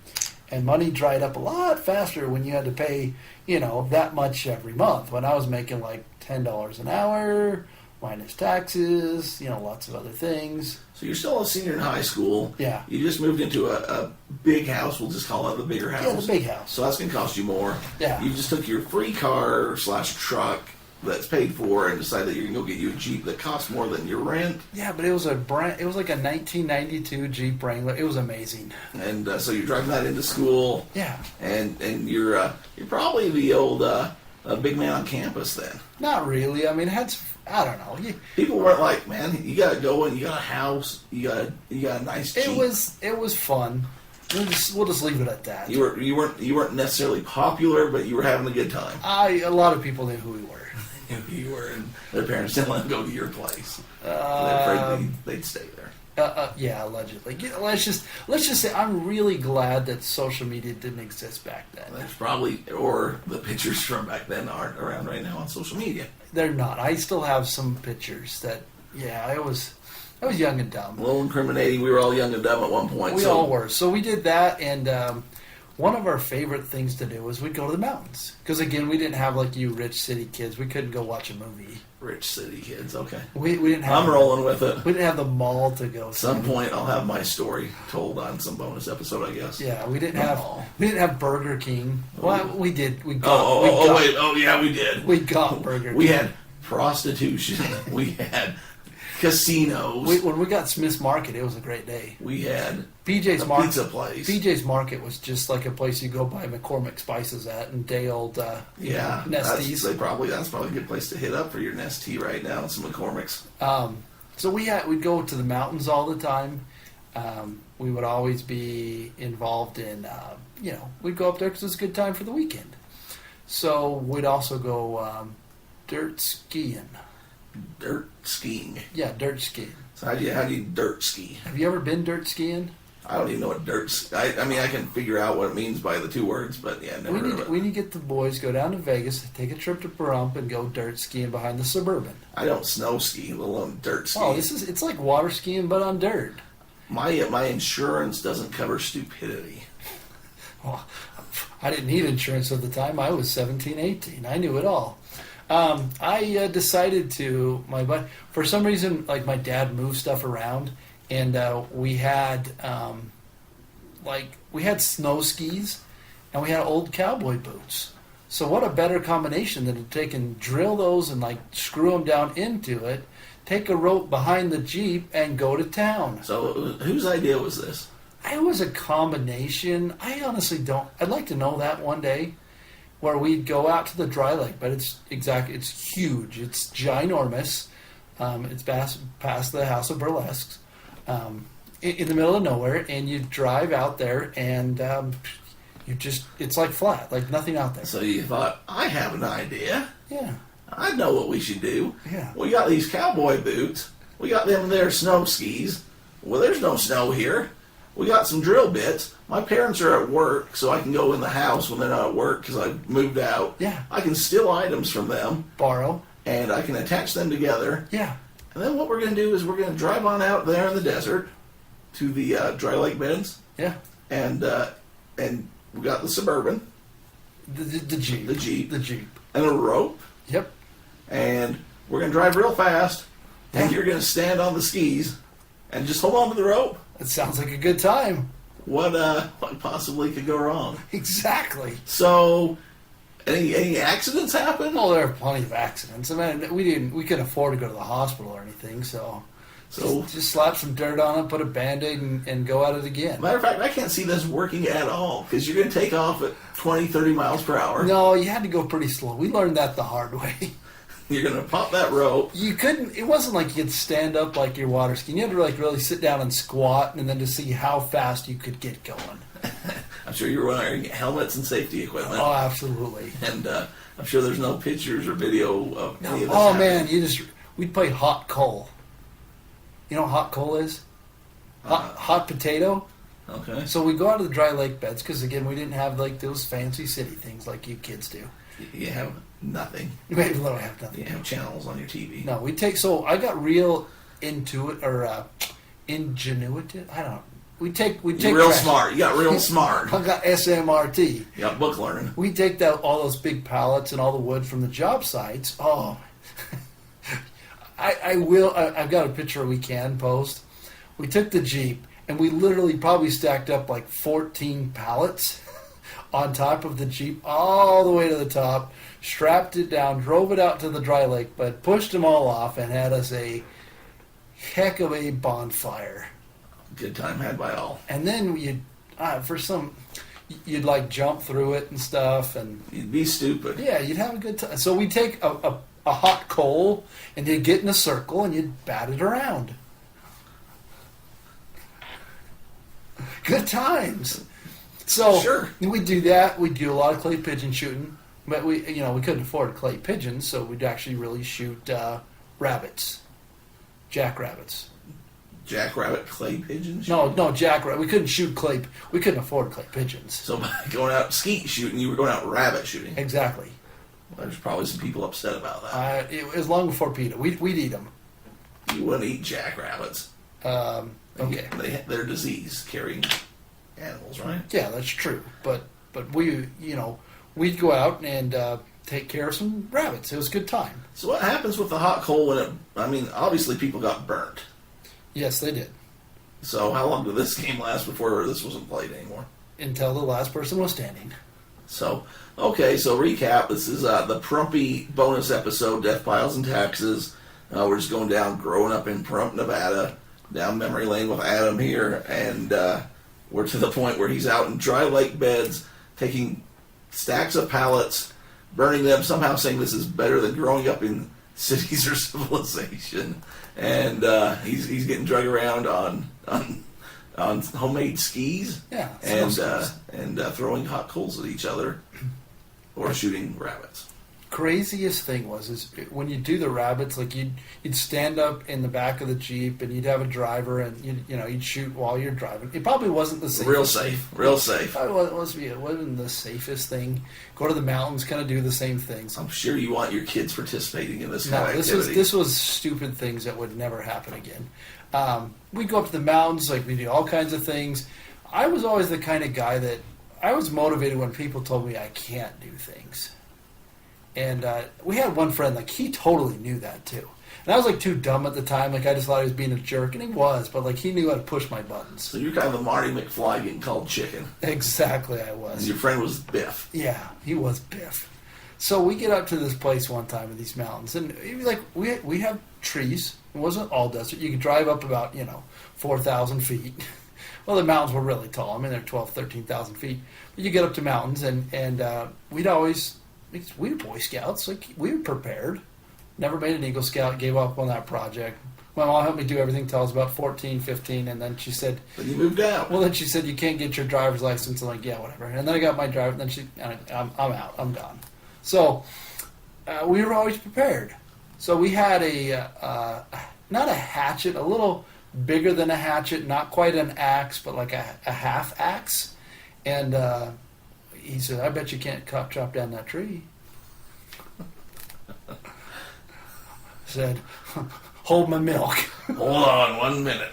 [SPEAKER 3] And money dried up a lot faster when you had to pay, that much every month. When I was making like $10 an hour, minus taxes, lots of other things.
[SPEAKER 2] So you're still a senior in high school.
[SPEAKER 3] Yeah.
[SPEAKER 2] You just moved into a big house. We'll just call it the bigger house.
[SPEAKER 3] Yeah, the big house.
[SPEAKER 2] So that's going to cost you more.
[SPEAKER 3] Yeah.
[SPEAKER 2] You just took your free car / truck that's paid for and decided that you're going to go get you a Jeep that costs more than your rent.
[SPEAKER 3] Yeah, but it was like a 1992 Jeep Wrangler. It was amazing.
[SPEAKER 2] And so you're driving that into school.
[SPEAKER 3] Yeah.
[SPEAKER 2] And you're probably the old big man on campus then.
[SPEAKER 3] Not really. I mean, I don't know.
[SPEAKER 2] People weren't like, man, you got to go and you got a house, you got a nice Jeep.
[SPEAKER 3] It was fun. We'll just leave it at that.
[SPEAKER 2] You weren't necessarily popular, but you were having a good time.
[SPEAKER 3] A lot of people knew who we were.
[SPEAKER 2] You were, and their parents didn't let them go to your place. They're afraid they'd stay there.
[SPEAKER 3] Yeah, allegedly. Let's just say I'm really glad that social media didn't exist back then.
[SPEAKER 2] There's probably, or the pictures from back then aren't around right now on social media.
[SPEAKER 3] They're not. I still have some pictures that, I was young and dumb.
[SPEAKER 2] A little incriminating. We were all young and dumb at one point.
[SPEAKER 3] We all were. So we did that, and one of our favorite things to do was we'd go to the mountains. Because, again, we didn't have, like you rich city kids. We couldn't go watch a movie.
[SPEAKER 2] Rich city kids, okay.
[SPEAKER 3] We didn't have...
[SPEAKER 2] I'm rolling with it.
[SPEAKER 3] We didn't have the mall to go to.
[SPEAKER 2] At some point, I'll have my story told on some bonus episode, I guess.
[SPEAKER 3] Yeah, we didn't have Burger King. Well, we did. We did.
[SPEAKER 2] We
[SPEAKER 3] got Burger King.
[SPEAKER 2] We had prostitution. We had casinos.
[SPEAKER 3] When we got Smith's Market, it was a great day.
[SPEAKER 2] We had
[SPEAKER 3] BJ's Market,
[SPEAKER 2] pizza place.
[SPEAKER 3] BJ's Market was just like a place you go buy McCormick spices at and day old Nesties.
[SPEAKER 2] That's probably a good place to hit up for your Nestea right now. Some McCormick's.
[SPEAKER 3] So we'd go to the mountains all the time. We would always be involved in we'd go up there because it was a good time for the weekend. So we'd also go dirt skiing.
[SPEAKER 2] Dirt skiing.
[SPEAKER 3] Yeah, dirt skiing.
[SPEAKER 2] So how do you dirt ski?
[SPEAKER 3] Have you ever been dirt skiing?
[SPEAKER 2] I don't even know what dirt. I mean, I can figure out what it means by the two words, but yeah, never heard of it.
[SPEAKER 3] We need to get the boys, go down to Vegas, take a trip to Pahrump, and go dirt skiing behind the Suburban.
[SPEAKER 2] I don't snow ski, let alone dirt ski.
[SPEAKER 3] Oh, it's like water skiing but on dirt.
[SPEAKER 2] My insurance doesn't cover stupidity.
[SPEAKER 3] Well, I didn't need insurance at the time. I was 17, 18. I knew it all. I decided to, for some reason, like my dad moved stuff around, and we had snow skis, and we had old cowboy boots. So what a better combination than to take and drill those and like screw them down into it, take a rope behind the Jeep, and go to town.
[SPEAKER 2] So whose idea was this?
[SPEAKER 3] It was a combination. I honestly don't. I'd like to know that one day, where we'd go out to the dry lake, but it's huge. It's ginormous. It's past the House of Burlesques, in the middle of nowhere, and you drive out there, and it's like flat, like nothing out there.
[SPEAKER 2] So you thought, I have an idea.
[SPEAKER 3] Yeah.
[SPEAKER 2] I know what we should do.
[SPEAKER 3] Yeah.
[SPEAKER 2] We got these cowboy boots. We got them there snow skis. Well, there's no snow here. We got some drill bits. My parents are at work, so I can go in the house when they're not at work because I moved out.
[SPEAKER 3] Yeah.
[SPEAKER 2] I can steal items from them.
[SPEAKER 3] Borrow.
[SPEAKER 2] And I can attach them together.
[SPEAKER 3] Yeah.
[SPEAKER 2] And then what we're going to do is we're going to drive on out there in the desert to the dry lake beds.
[SPEAKER 3] Yeah.
[SPEAKER 2] And we got the Suburban.
[SPEAKER 3] The Jeep.
[SPEAKER 2] The Jeep.
[SPEAKER 3] The Jeep.
[SPEAKER 2] And a rope.
[SPEAKER 3] Yep.
[SPEAKER 2] And we're going to drive real fast.
[SPEAKER 3] Yeah.
[SPEAKER 2] And you're going to stand on the skis and just hold on to the rope.
[SPEAKER 3] It sounds like a good time.
[SPEAKER 2] What possibly could go wrong?
[SPEAKER 3] Exactly.
[SPEAKER 2] So, any accidents happen?
[SPEAKER 3] Oh, there are plenty of accidents. I mean, we couldn't afford to go to the hospital or anything, so just slap some dirt on it, put a Band-Aid, and go at it again.
[SPEAKER 2] Matter of fact, I can't see this working at all because you're going to take off at 20, 30 miles per hour.
[SPEAKER 3] No, you had to go pretty slow. We learned that the hard way.
[SPEAKER 2] You're going to pop that rope.
[SPEAKER 3] You couldn't. It wasn't like you could stand up like your water skiing. You had to like really sit down and squat, and then to see how fast you could get going.
[SPEAKER 2] I'm sure you were wearing helmets and safety equipment.
[SPEAKER 3] Oh, absolutely.
[SPEAKER 2] And I'm sure there's no pictures or video of any of this.
[SPEAKER 3] Oh
[SPEAKER 2] happening.
[SPEAKER 3] man, we'd play hot coal. You know what hot coal is? Hot potato.
[SPEAKER 2] Okay.
[SPEAKER 3] So we go out to the dry lake beds because again we didn't have like those fancy city things like you kids do.
[SPEAKER 2] You have nothing.
[SPEAKER 3] We literally have nothing.
[SPEAKER 2] You have channels on your TV.
[SPEAKER 3] No, so I got real into it or ingenuity. I don't know. We take
[SPEAKER 2] You're real
[SPEAKER 3] trash.
[SPEAKER 2] smart. You got real smart.
[SPEAKER 3] I got SMRT.
[SPEAKER 2] You got book learning.
[SPEAKER 3] We take all those big pallets and all the wood from the job sites. Oh, I've got a picture we can post. We took the Jeep and we literally probably stacked up like 14 pallets on top of the Jeep all the way to the top, strapped it down, drove it out to the dry lake bed, pushed them all off, and had us a heck of a bonfire.
[SPEAKER 2] Good time had by all.
[SPEAKER 3] And then you'd like jump through it and stuff, and
[SPEAKER 2] You'd be stupid.
[SPEAKER 3] yeah, you'd have a good time. So we'd take a hot coal and you'd get in a circle and you'd bat it around. Good times. So
[SPEAKER 2] Sure.
[SPEAKER 3] we'd do that. We'd do a lot of clay pigeon shooting, but we couldn't afford clay pigeons, so we'd actually really shoot rabbits, jackrabbits.
[SPEAKER 2] Jackrabbit clay pigeons?
[SPEAKER 3] No, jackrabbit. We couldn't shoot clay. We couldn't afford clay pigeons.
[SPEAKER 2] So by going out skeet shooting, you were going out rabbit shooting.
[SPEAKER 3] Exactly.
[SPEAKER 2] Well, there's probably some people upset about that.
[SPEAKER 3] It was long before PETA. We'd eat them.
[SPEAKER 2] You wouldn't eat jackrabbits.
[SPEAKER 3] Okay.
[SPEAKER 2] They're disease-carrying animals, right?
[SPEAKER 3] Yeah, that's true. But we'd go out and take care of some rabbits. It was a good time.
[SPEAKER 2] So what happens with the hot coal when obviously people got burnt.
[SPEAKER 3] Yes, they did.
[SPEAKER 2] So how long did this game last before this wasn't played anymore?
[SPEAKER 3] Until the last person was standing.
[SPEAKER 2] So, okay, so recap. This is the Pahrumpy bonus episode, Death Piles and Taxes. We're just going down, growing up in Pahrump, Nevada, down memory lane with Adam here, and we're to the point where he's out in dry lake beds, taking stacks of pallets, burning them, somehow saying this is better than growing up in cities or civilization. And he's getting drug around on homemade skis,
[SPEAKER 3] Yeah,
[SPEAKER 2] and throwing hot coals at each other, or shooting rabbits.
[SPEAKER 3] Craziest thing is when you do the rabbits, like you'd stand up in the back of the Jeep and you'd have a driver and you'd shoot while you're driving. It probably wasn't the safest. Real safe. It wasn't the safest thing. Go to the mountains, kind of do the same things.
[SPEAKER 2] I'm sure you want your kids participating in this kind of
[SPEAKER 3] this
[SPEAKER 2] activity.
[SPEAKER 3] this was stupid things that would never happen again. We'd go up to the mountains, like we do all kinds of things. I was always the kind of guy that I was motivated when people told me I can't do things. And we had one friend, like, he totally knew that, too. And I was, like, too dumb at the time. Like, I just thought he was being a jerk, and he was. But, like, he knew how to push my buttons.
[SPEAKER 2] So you're kind of the Marty McFly getting called chicken.
[SPEAKER 3] Exactly, I was.
[SPEAKER 2] And your friend was Biff.
[SPEAKER 3] Yeah, he was Biff. So we get up to this place one time in these mountains, and like we have trees. It wasn't all desert. You could drive up about 4,000 feet. Well, the mountains were really tall. I mean, they're 12, 13,000 feet. But you get up to mountains, and we were Boy Scouts. Like, we were prepared. Never made an Eagle Scout. Gave up on that project. My mom helped me do everything till I was about 14, 15, and then she said...
[SPEAKER 2] But you moved out.
[SPEAKER 3] Well, then she said, you can't get your driver's license. I'm like, yeah, whatever. And then I got my driver, and then I'm out. I'm gone. So we were always prepared. So we had not a hatchet, a little bigger than a hatchet, not quite an axe, but like a half axe. And he said, I bet you can't chop down that tree. Said, hold my milk.
[SPEAKER 2] Hold on 1 minute.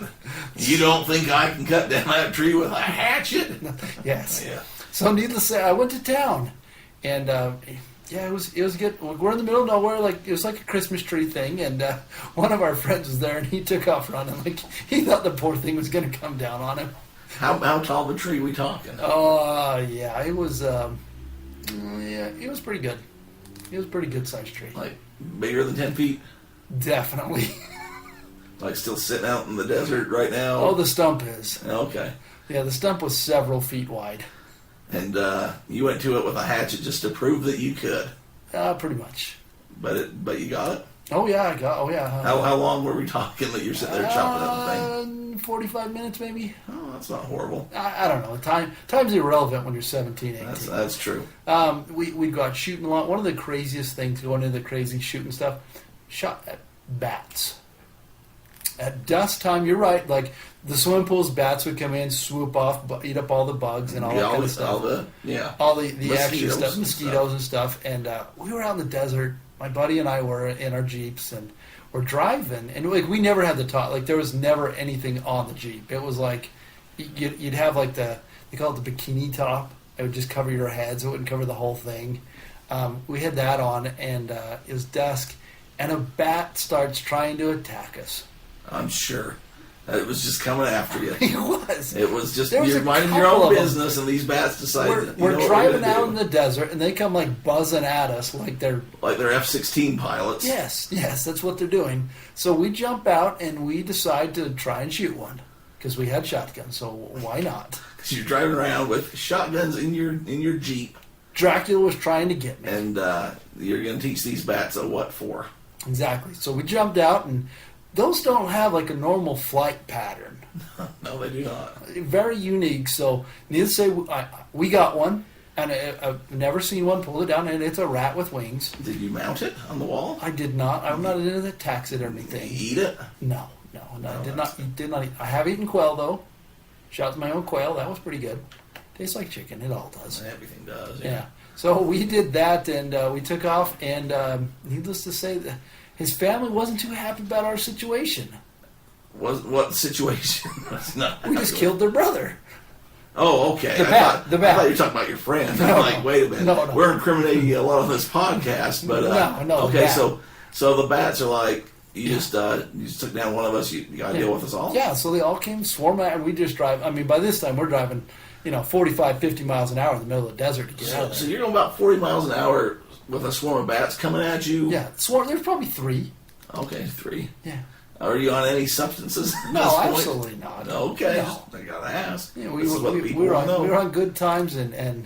[SPEAKER 2] You don't think I can cut down that tree with a hatchet?
[SPEAKER 3] Yes.
[SPEAKER 2] Yeah.
[SPEAKER 3] So needless to say, I went to town. And it was good. We're in the middle of nowhere, like it was like a Christmas tree thing, and one of our friends was there, and he took off running. Like, he thought the poor thing was going to come down on him.
[SPEAKER 2] How tall of a tree we talking?
[SPEAKER 3] Oh, yeah, it was. It was pretty good. It was a pretty good sized tree.
[SPEAKER 2] Like bigger than 10 feet?
[SPEAKER 3] Definitely.
[SPEAKER 2] Like still sitting out in the desert right now?
[SPEAKER 3] Oh, the stump is.
[SPEAKER 2] Okay.
[SPEAKER 3] Yeah, the stump was several feet wide.
[SPEAKER 2] And you went to it with a hatchet just to prove that you could.
[SPEAKER 3] Pretty much.
[SPEAKER 2] But you got it?
[SPEAKER 3] Oh yeah, I got. Oh yeah.
[SPEAKER 2] How long were we talking that you're sitting there chopping up the thing?
[SPEAKER 3] 45 minutes maybe.
[SPEAKER 2] Oh, that's not horrible.
[SPEAKER 3] I don't know. Time's irrelevant when you're 17, 18.
[SPEAKER 2] That's true.
[SPEAKER 3] We'd go out shooting a lot. One of the craziest things, going into the crazy shooting stuff, shot at bats. At dusk time, you're right. Like the swimming pools, bats would come in, swoop off, eat up all the bugs and all that kind of stuff. All the extra stuff, mosquitoes and stuff. And we were out in the desert. My buddy and I were in our Jeeps, and we're driving. And like we never had the top. Like there was never anything on the Jeep. It was like you'd have like they call it the bikini top. It would just cover your head, so it wouldn't cover the whole thing. We had that on, and it was dusk, and a bat starts trying to attack us.
[SPEAKER 2] I'm sure. It was just coming after you.
[SPEAKER 3] It was.
[SPEAKER 2] It was just you're minding your own business, and these bats decided.
[SPEAKER 3] We're driving out in the desert, and they come like buzzing at us like they're
[SPEAKER 2] F-16 pilots.
[SPEAKER 3] Yes, that's what they're doing. So we jump out and we decide to try and shoot one because we had shotguns. So why not?
[SPEAKER 2] Because you're driving around with shotguns in your Jeep.
[SPEAKER 3] Dracula was trying to get me,
[SPEAKER 2] and you're going to teach these bats a what for?
[SPEAKER 3] Exactly. So we jumped out and. Those don't have like a normal flight pattern.
[SPEAKER 2] No, they do not.
[SPEAKER 3] Very unique. So, needless to say, we got one, and I've never seen one pull it down, and it's a rat with wings.
[SPEAKER 2] Did you mount it on the wall?
[SPEAKER 3] I did not. I'm not into the taxidermy thing.
[SPEAKER 2] Did you eat it?
[SPEAKER 3] No, I did not. Did not eat. I have eaten quail though. Shot my own quail. That was pretty good. Tastes like chicken. It all does.
[SPEAKER 2] Everything does.
[SPEAKER 3] Yeah. So we did that, and we took off, and needless to say that. His family wasn't too happy about our situation.
[SPEAKER 2] What situation?
[SPEAKER 3] We just killed their brother.
[SPEAKER 2] Oh, okay.
[SPEAKER 3] The bat.
[SPEAKER 2] I thought you were talking about your friend.
[SPEAKER 3] No,
[SPEAKER 2] I'm like, wait a minute.
[SPEAKER 3] No.
[SPEAKER 2] We're incriminating you a lot on this podcast, but
[SPEAKER 3] no.
[SPEAKER 2] Okay, so the bats are like, you just took down one of us. You got to deal with us all.
[SPEAKER 3] Yeah. So they all came swarming out, and we just drive. I mean, by this time we're driving, 45, 50 miles an hour in the middle of the desert to get out of there.
[SPEAKER 2] So you're going about 40 miles an hour. With a swarm of bats coming at you?
[SPEAKER 3] Yeah, swarm. There's probably 3.
[SPEAKER 2] Okay, 3.
[SPEAKER 3] Yeah.
[SPEAKER 2] Are you on any substances?
[SPEAKER 3] No, absolutely not.
[SPEAKER 2] Okay,
[SPEAKER 3] no.
[SPEAKER 2] I gotta ask.
[SPEAKER 3] Yeah, we were on good times and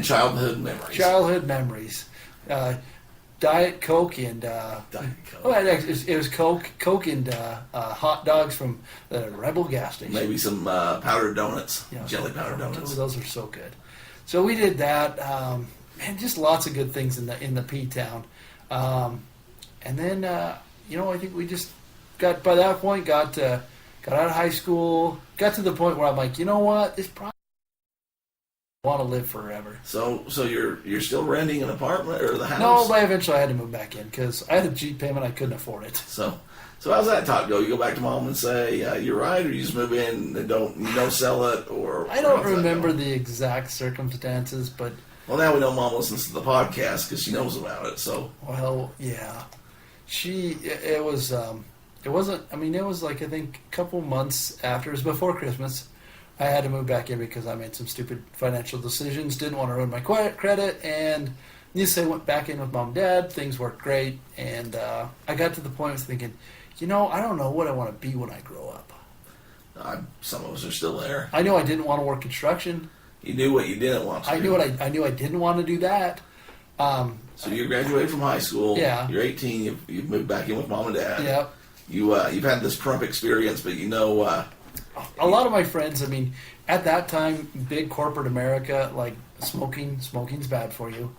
[SPEAKER 2] childhood memories.
[SPEAKER 3] Childhood memories. Diet Coke and
[SPEAKER 2] Diet Coke.
[SPEAKER 3] Well, it was Coke and hot dogs from the Rebel gas station.
[SPEAKER 2] Maybe some powdered donuts, jelly powdered donuts.
[SPEAKER 3] Those are so good. So we did that. Man, just lots of good things in the P-town. And then, I think we just got, by that point, got out of high school, got to the point where I'm like, you know what, this probably want to live forever.
[SPEAKER 2] So you're still renting an apartment or the house?
[SPEAKER 3] No, but eventually I had to move back in because I had a Jeep payment. I couldn't afford it.
[SPEAKER 2] So how's that talk go? You go back to mom and say you're right, or you just move in and don't sell it, or
[SPEAKER 3] I don't remember the exact circumstances, but
[SPEAKER 2] well, now we know mom listens to the podcast because she knows about it. So
[SPEAKER 3] well, yeah, it was it wasn't. I mean, it was like I think a couple months after. It was before Christmas. I had to move back in because I made some stupid financial decisions. Didn't want to ruin my credit, and needless to say, went back in with mom and dad. Things worked great, and I got to the point I was thinking, I don't know what I want to be when I grow up.
[SPEAKER 2] Some of us are still there.
[SPEAKER 3] I knew I didn't want to work construction.
[SPEAKER 2] You knew what you didn't want to do.
[SPEAKER 3] I knew I didn't want to do that.
[SPEAKER 2] So you graduated from high school.
[SPEAKER 3] Yeah.
[SPEAKER 2] You're 18. You've moved back in with mom and dad.
[SPEAKER 3] Yep.
[SPEAKER 2] You've had this Pahrump experience, but
[SPEAKER 3] a lot of my friends, I mean, at that time, big corporate America, like smoking's bad for you.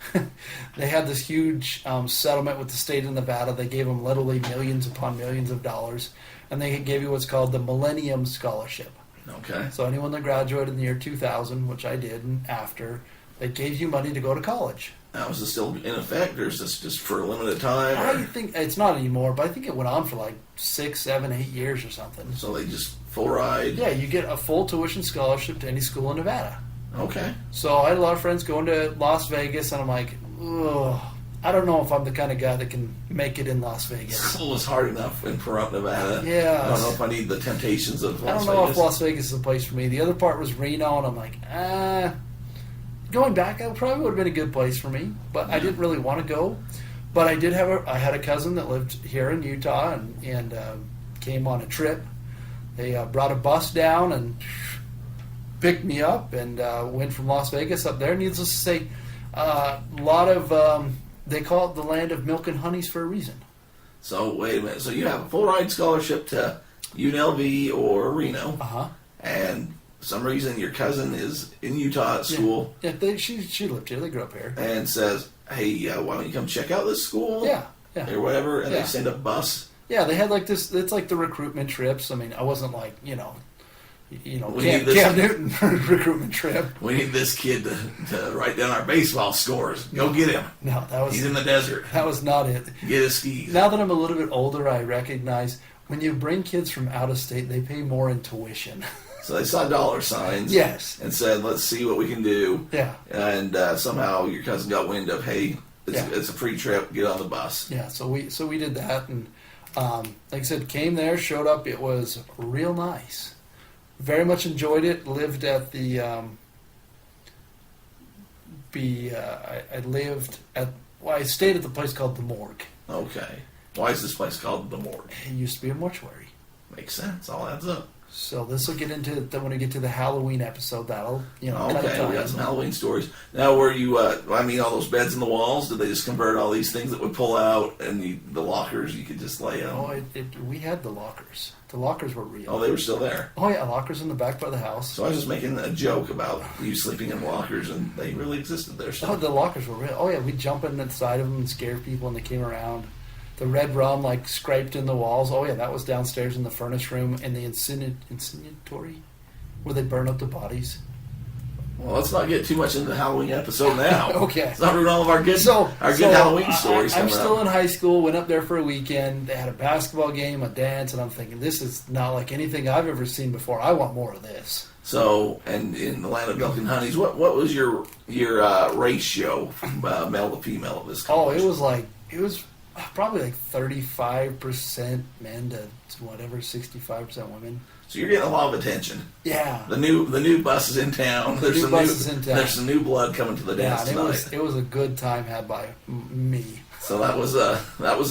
[SPEAKER 3] They had this huge settlement with the state of Nevada. They gave them literally millions upon millions of dollars, and they gave you what's called the Millennium Scholarship.
[SPEAKER 2] Okay.
[SPEAKER 3] So anyone that graduated in the year 2000, which I did, and after, they gave you money to go to college.
[SPEAKER 2] Now, is this still in effect, or is this just for a limited time?
[SPEAKER 3] I think it's not anymore, but I think it went on for like 6, 7, 8 years or something.
[SPEAKER 2] So they just full ride?
[SPEAKER 3] Yeah, you get a full tuition scholarship to any school in Nevada.
[SPEAKER 2] Okay.
[SPEAKER 3] So I had a lot of friends going to Las Vegas, and I'm like, ugh, I don't know if I'm the kind of guy that can make it in Las Vegas.
[SPEAKER 2] School was hard enough in Pahrump, Nevada.
[SPEAKER 3] Yeah.
[SPEAKER 2] I don't know if I need the temptations of Las Vegas.
[SPEAKER 3] I don't know if Las Vegas is the place for me. The other part was Reno, and I'm like, going back, that probably would have been a good place for me, but I didn't really want to go. But I had a cousin that lived here in Utah and came on a trip. They brought a bus down and picked me up and went from Las Vegas up there. Needless to say, a lot of they call it the land of milk and honeys for a reason.
[SPEAKER 2] So wait a minute. So you have a full ride scholarship to UNLV or Reno, and for some reason your cousin is in Utah at school.
[SPEAKER 3] Yeah, she lived here. They grew up here.
[SPEAKER 2] And says, "Hey, why don't you come check out this school?"
[SPEAKER 3] Yeah.
[SPEAKER 2] Or whatever, and they send a bus.
[SPEAKER 3] Yeah, they had like this. It's like the recruitment trips. I mean, I wasn't like
[SPEAKER 2] We
[SPEAKER 3] Cam Newton recruitment trip.
[SPEAKER 2] We need this kid to write down our baseball scores. Go get him.
[SPEAKER 3] No,
[SPEAKER 2] he's in the desert.
[SPEAKER 3] That was not it.
[SPEAKER 2] Get his skis.
[SPEAKER 3] Now that I'm a little bit older, I recognize when you bring kids from out of state, they pay more in tuition.
[SPEAKER 2] So they saw dollar signs.
[SPEAKER 3] Yes.
[SPEAKER 2] And said, "Let's see what we can do."
[SPEAKER 3] Yeah.
[SPEAKER 2] And somehow your cousin got wind of, "Hey, it's a free trip. Get on the bus."
[SPEAKER 3] Yeah. So we did that, and like I said, came there, showed up. It was real nice. Very much enjoyed it. Lived at the I stayed at the place called the Morgue.
[SPEAKER 2] Okay. Why is this place called the Morgue?
[SPEAKER 3] It used to be a mortuary.
[SPEAKER 2] Makes sense. All adds up.
[SPEAKER 3] So this will get into when we get to the Halloween episode. That'll
[SPEAKER 2] Okay, we got some Halloween stories. Now, were you? All those beds in the walls. Did they just convert all these things that would pull out and the lockers you could just lay on?
[SPEAKER 3] Oh, we had the lockers. The lockers were real.
[SPEAKER 2] Oh, they were still there.
[SPEAKER 3] Oh yeah, lockers in the back by the house.
[SPEAKER 2] So I was just making a joke about you sleeping in lockers, and they really existed there. So.
[SPEAKER 3] Oh, the lockers were real. Oh yeah, we'd jump in inside of them and scare people, and they came around. The red rum scraped in the walls. Oh yeah, that was downstairs in the furnace room in the incinerator where they burn up the bodies.
[SPEAKER 2] Well, let's not get too much into the Halloween episode now.
[SPEAKER 3] Okay.
[SPEAKER 2] Let's not ruin all of our good Halloween stories.
[SPEAKER 3] I'm still in high school, went up there for a weekend. They had a basketball game, a dance, and I'm thinking, this is not like anything I've ever seen before. I want more of this.
[SPEAKER 2] So, and in the land of milk and honeys, what was your ratio from male to female of this college?
[SPEAKER 3] Oh, it was probably like 35% men to whatever, 65% women.
[SPEAKER 2] So you're getting a lot of attention.
[SPEAKER 3] Yeah.
[SPEAKER 2] The new bus is in town. There's some new blood coming to the dance tonight.
[SPEAKER 3] It was a good time had by me.
[SPEAKER 2] So that was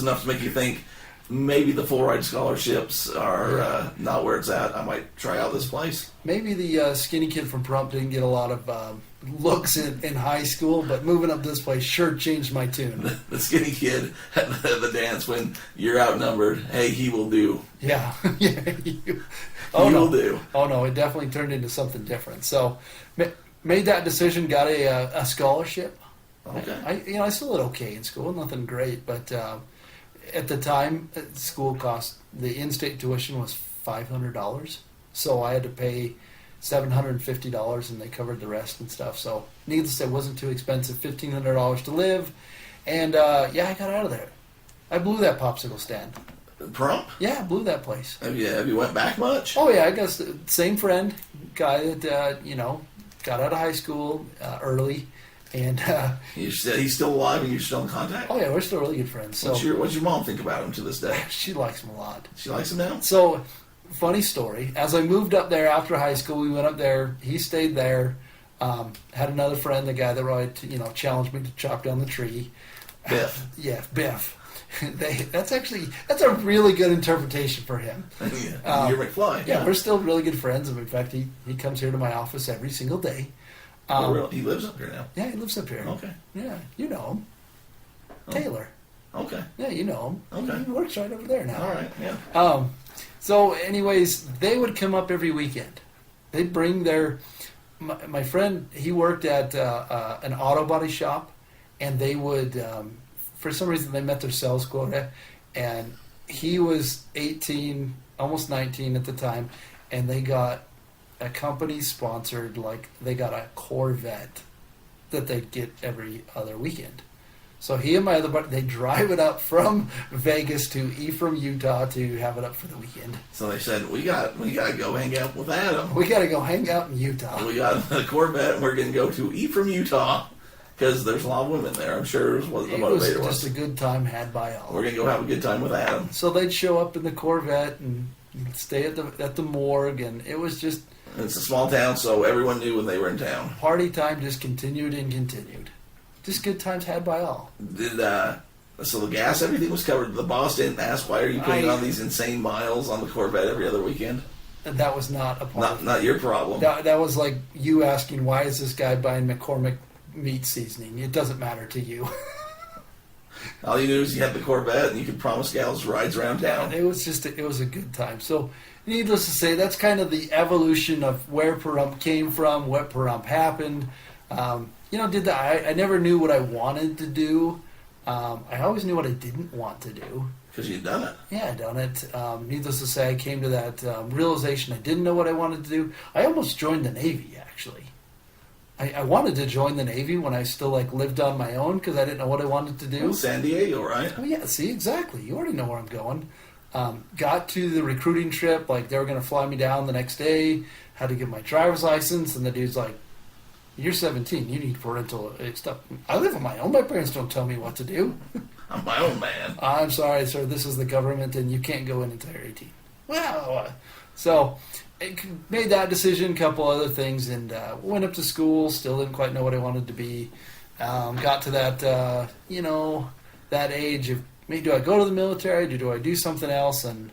[SPEAKER 2] enough to make you think maybe the full ride scholarships are not where it's at. I might try out this place.
[SPEAKER 3] Maybe the skinny kid from Pahrump didn't get a lot of looks in high school, but moving up this place sure changed my tune.
[SPEAKER 2] The skinny kid at the dance when you're outnumbered. Hey, he will do.
[SPEAKER 3] Yeah.
[SPEAKER 2] Will do.
[SPEAKER 3] Oh no, it definitely turned into something different. So made that decision, got a scholarship.
[SPEAKER 2] Okay.
[SPEAKER 3] I still did okay in school, nothing great, but at the time, school cost, the in-state tuition was $500. So I had to pay $750, and they covered the rest and stuff. So needless to say, it wasn't too expensive. $1,500 to live, and I got out of there. I blew that popsicle stand.
[SPEAKER 2] Pahrump?
[SPEAKER 3] Yeah, I blew that place.
[SPEAKER 2] Have you went back much?
[SPEAKER 3] Oh yeah, I guess the same friend, guy that got out of high school early, and
[SPEAKER 2] He's still alive and you're still in contact?
[SPEAKER 3] oh yeah, we're still really good friends. So
[SPEAKER 2] What's your mom think about him to this day?
[SPEAKER 3] she likes him a lot.
[SPEAKER 2] She likes him now?
[SPEAKER 3] So, funny story. As I moved up there after high school, we went up there. He stayed there. Had another friend, the guy that challenged me to chop down the tree.
[SPEAKER 2] Biff.
[SPEAKER 3] Yeah, Biff. That's a really good interpretation for him.
[SPEAKER 2] Yeah. You're McFly.
[SPEAKER 3] Yeah, we're still really good friends. In fact, he comes here to my office every single day.
[SPEAKER 2] Oh, really? He lives up here now?
[SPEAKER 3] Yeah, he lives up here.
[SPEAKER 2] Okay.
[SPEAKER 3] Yeah, you know him.
[SPEAKER 2] Oh.
[SPEAKER 3] Taylor.
[SPEAKER 2] Okay.
[SPEAKER 3] Yeah, you know him.
[SPEAKER 2] Okay.
[SPEAKER 3] He works right over there now.
[SPEAKER 2] All right, yeah.
[SPEAKER 3] So anyways, they would come up every weekend. They'd bring my friend, he worked at an auto body shop, and they would, for some reason, they met their sales quota, and he was 18, almost 19 at the time, and they got a company sponsored, they got a Corvette that they'd get every other weekend. So he and my other buddy, they drive it up from Vegas to Ephraim, Utah to have it up for the weekend.
[SPEAKER 2] So they said, we got to go hang out with Adam.
[SPEAKER 3] We got to go hang out in Utah.
[SPEAKER 2] We got a Corvette and we're going to go to Ephraim, Utah because there's a lot of women there. I'm sure is what the motivator
[SPEAKER 3] was. Just a good time had by all.
[SPEAKER 2] We're going to go have a good time with Adam.
[SPEAKER 3] So they'd show up in the Corvette and stay at the morgue, and it was just...
[SPEAKER 2] It's a small town, so everyone knew when they were in town.
[SPEAKER 3] Party time just continued and continued. Just good times had by all.
[SPEAKER 2] So the gas, everything was covered. The boss didn't ask, why are you putting on these insane miles on the Corvette every other weekend?
[SPEAKER 3] And that was not a part of it.
[SPEAKER 2] Not your problem.
[SPEAKER 3] That was like you asking, why is this guy buying McCormick meat seasoning? It doesn't matter to you.
[SPEAKER 2] All you knew is you had the Corvette and you could promise gals rides around town.
[SPEAKER 3] It was a good time. So, needless to say, that's kind of the evolution of where Pahrump came from, what Pahrump happened. I never knew what I wanted to do. I always knew what I didn't want to do.
[SPEAKER 2] Because you'd done it.
[SPEAKER 3] Yeah, I'd done it. Needless to say, I came to that realization I didn't know what I wanted to do. I almost joined the Navy, actually. I wanted to join the Navy when I still lived on my own because I didn't know what I wanted to do.
[SPEAKER 2] Well, San Diego, right?
[SPEAKER 3] Oh, yeah, see, exactly. You already know where I'm going. Got to the recruiting trip, they were going to fly me down the next day, had to get my driver's license, and the dude's like, you're 17, you need parental stuff. I live on my own, my parents don't tell me what to do.
[SPEAKER 2] I'm my own man.
[SPEAKER 3] I'm sorry, sir, this is the government, and you can't go in until you're 18. Well, so I made that decision, a couple other things, and went up to school, still didn't quite know what I wanted to be. Got to that, that age of, do I go to the military? Do I do something else? And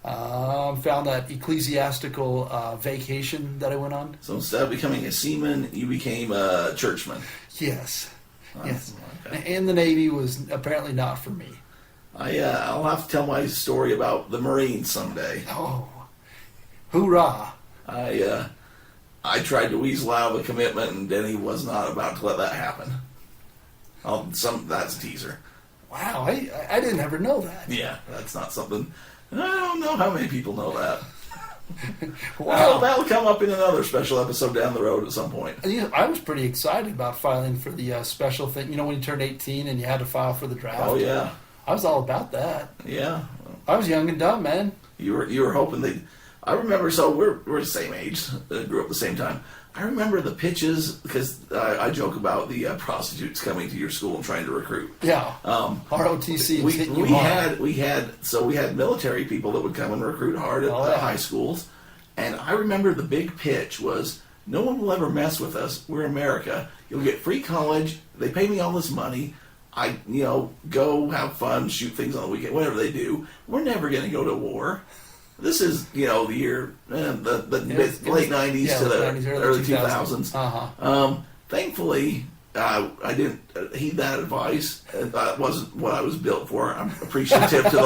[SPEAKER 3] found that ecclesiastical vacation that I went on.
[SPEAKER 2] So instead of becoming a seaman, you became a churchman.
[SPEAKER 3] Yes. Yes.
[SPEAKER 2] Okay.
[SPEAKER 3] And the Navy was apparently not for me.
[SPEAKER 2] I'll have to tell my story about the Marines someday.
[SPEAKER 3] Oh, hoorah!
[SPEAKER 2] I tried to weasel out of a commitment, and Denny was not about to let that happen. That's a teaser.
[SPEAKER 3] Wow, I didn't ever know that.
[SPEAKER 2] Yeah, that's not something. I don't know how many people know that.
[SPEAKER 3] Wow.
[SPEAKER 2] That'll come up in another special episode down the road at some point.
[SPEAKER 3] I was pretty excited about filing for the special thing. When you turned 18 and you had to file for the draft.
[SPEAKER 2] Oh yeah,
[SPEAKER 3] I was all about that.
[SPEAKER 2] Yeah,
[SPEAKER 3] I was young and dumb, man.
[SPEAKER 2] You were hoping they. I remember. So we're the same age. Grew up the same time. I remember the pitches because I joke about the prostitutes coming to your school and trying to recruit.
[SPEAKER 3] Yeah. ROTC.
[SPEAKER 2] We had military people that would come and recruit hard at high schools, and I remember the big pitch was, no one will ever mess with us. We're America. You'll get free college. They pay me all this money. I go have fun, shoot things on the weekend, whatever they do. We're never going to go to war. This is, the year, late 90s to the early 2000s.
[SPEAKER 3] Uh-huh.
[SPEAKER 2] Thankfully, I didn't heed that advice. That wasn't what I was built for. I'm appreciative to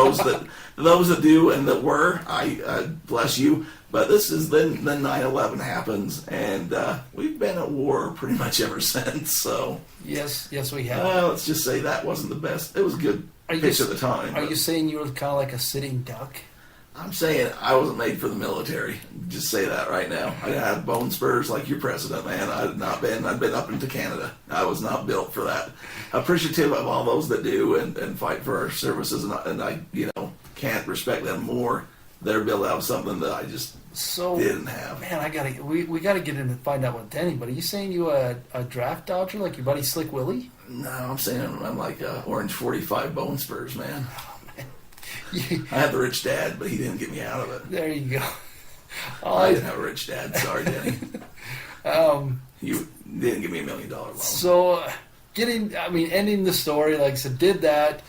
[SPEAKER 2] those that do and that were. I bless you. But this is then 9/11 happens, and we've been at war pretty much ever since. So
[SPEAKER 3] yes, we have.
[SPEAKER 2] Let's just say that wasn't the best. It was a good pitch at the time.
[SPEAKER 3] Are you saying you were kind of like a sitting duck?
[SPEAKER 2] I'm saying I wasn't made for the military. Just say that right now. I had bone spurs like your president, man. I'd been up into Canada. I was not built for that. Appreciative of all those that do and fight for our services, and I can't respect them more. They're built out of something that I just didn't have.
[SPEAKER 3] Man, we gotta get in and find out what Denny. But are you saying you a draft dodger like your buddy Slick Willie?
[SPEAKER 2] No, I'm saying I'm like Orange 45 bone spurs, man. I had the rich dad, but he didn't get me out of it.
[SPEAKER 3] There you go.
[SPEAKER 2] I didn't have a rich dad. Sorry, Danny. You didn't give me $1 million loan.
[SPEAKER 3] So, ending the story, like I said, did that.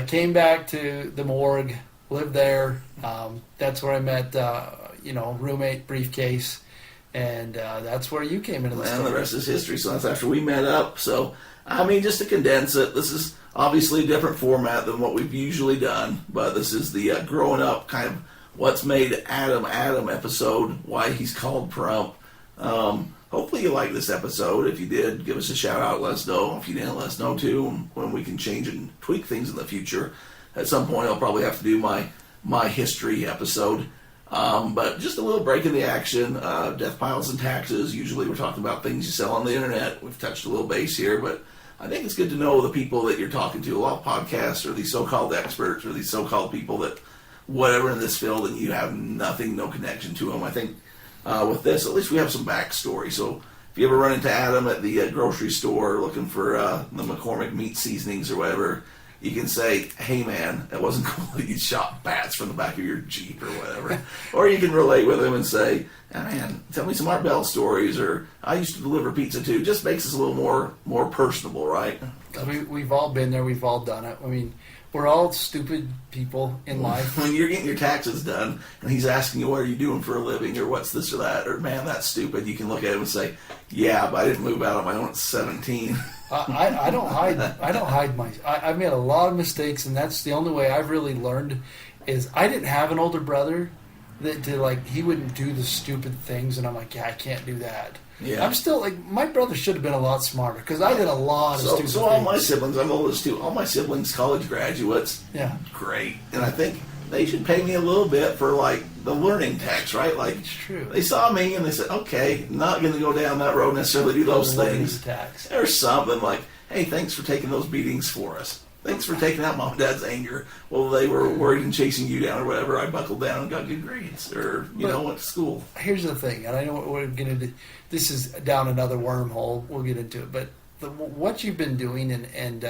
[SPEAKER 3] Came back to the morgue, lived there. That's where I met, roommate, briefcase, and that's where you came into the story.
[SPEAKER 2] And the rest is history. So that's after we met up. So, just to condense it, this is obviously a different format than what we've usually done, but this is the growing up kind of what's made Adam episode, why he's called Pahrump. Hopefully you like this episode. If you did, give us a shout out, let us know. If you didn't, let us know too, when we can change and tweak things in the future. At some point I'll probably have to do my history episode. But just a little break in the action. DeathPiles and taxes. Usually we're talking about things you sell on the internet. We've touched a little base here, but I think it's good to know the people that you're talking to. A lot of podcasts are these so-called experts or these so-called people that whatever in this field and you have no connection to them. I think with this, at least we have some backstory. So if you ever run into Adam at the grocery store looking for the McCormick meat seasonings or whatever, you can say, hey man, it wasn't cool that you shot bats from the back of your Jeep or whatever. Or you can relate with him and say, oh, man, tell me some Art Bell stories, or I used to deliver pizza too. Just makes us a little more personable, right?
[SPEAKER 3] We've all been there. We've all done it. We're all stupid people in life.
[SPEAKER 2] When you're getting your taxes done and he's asking you, what are you doing for a living, or what's this or that, or man, that's stupid, you can look at him and say, yeah, but I didn't move out on my own at 17.
[SPEAKER 3] I don't hide my. I've made a lot of mistakes, and that's the only way I've really learned. Is I didn't have an older brother that he wouldn't do the stupid things, and I'm like, yeah, I can't do that. Yeah. I'm still my brother should have been a lot smarter because I did a lot of stupid things. So all
[SPEAKER 2] my siblings, I'm oldest too. All my siblings, college graduates.
[SPEAKER 3] Yeah,
[SPEAKER 2] great, and I think they should pay me a little bit for the learning tax, right?
[SPEAKER 3] It's true.
[SPEAKER 2] They saw me and they said, okay, not going to go down that road necessarily, do those things.
[SPEAKER 3] Tax.
[SPEAKER 2] Or something like, hey, thanks for taking those beatings for us. Thanks for taking out mom and dad's anger. Well, they were worried and chasing you down or whatever. I buckled down and got good grades, or went to school.
[SPEAKER 3] Here's the thing, and I know what we're going to do. This is down another wormhole. We'll get into it, but what you've been doing, and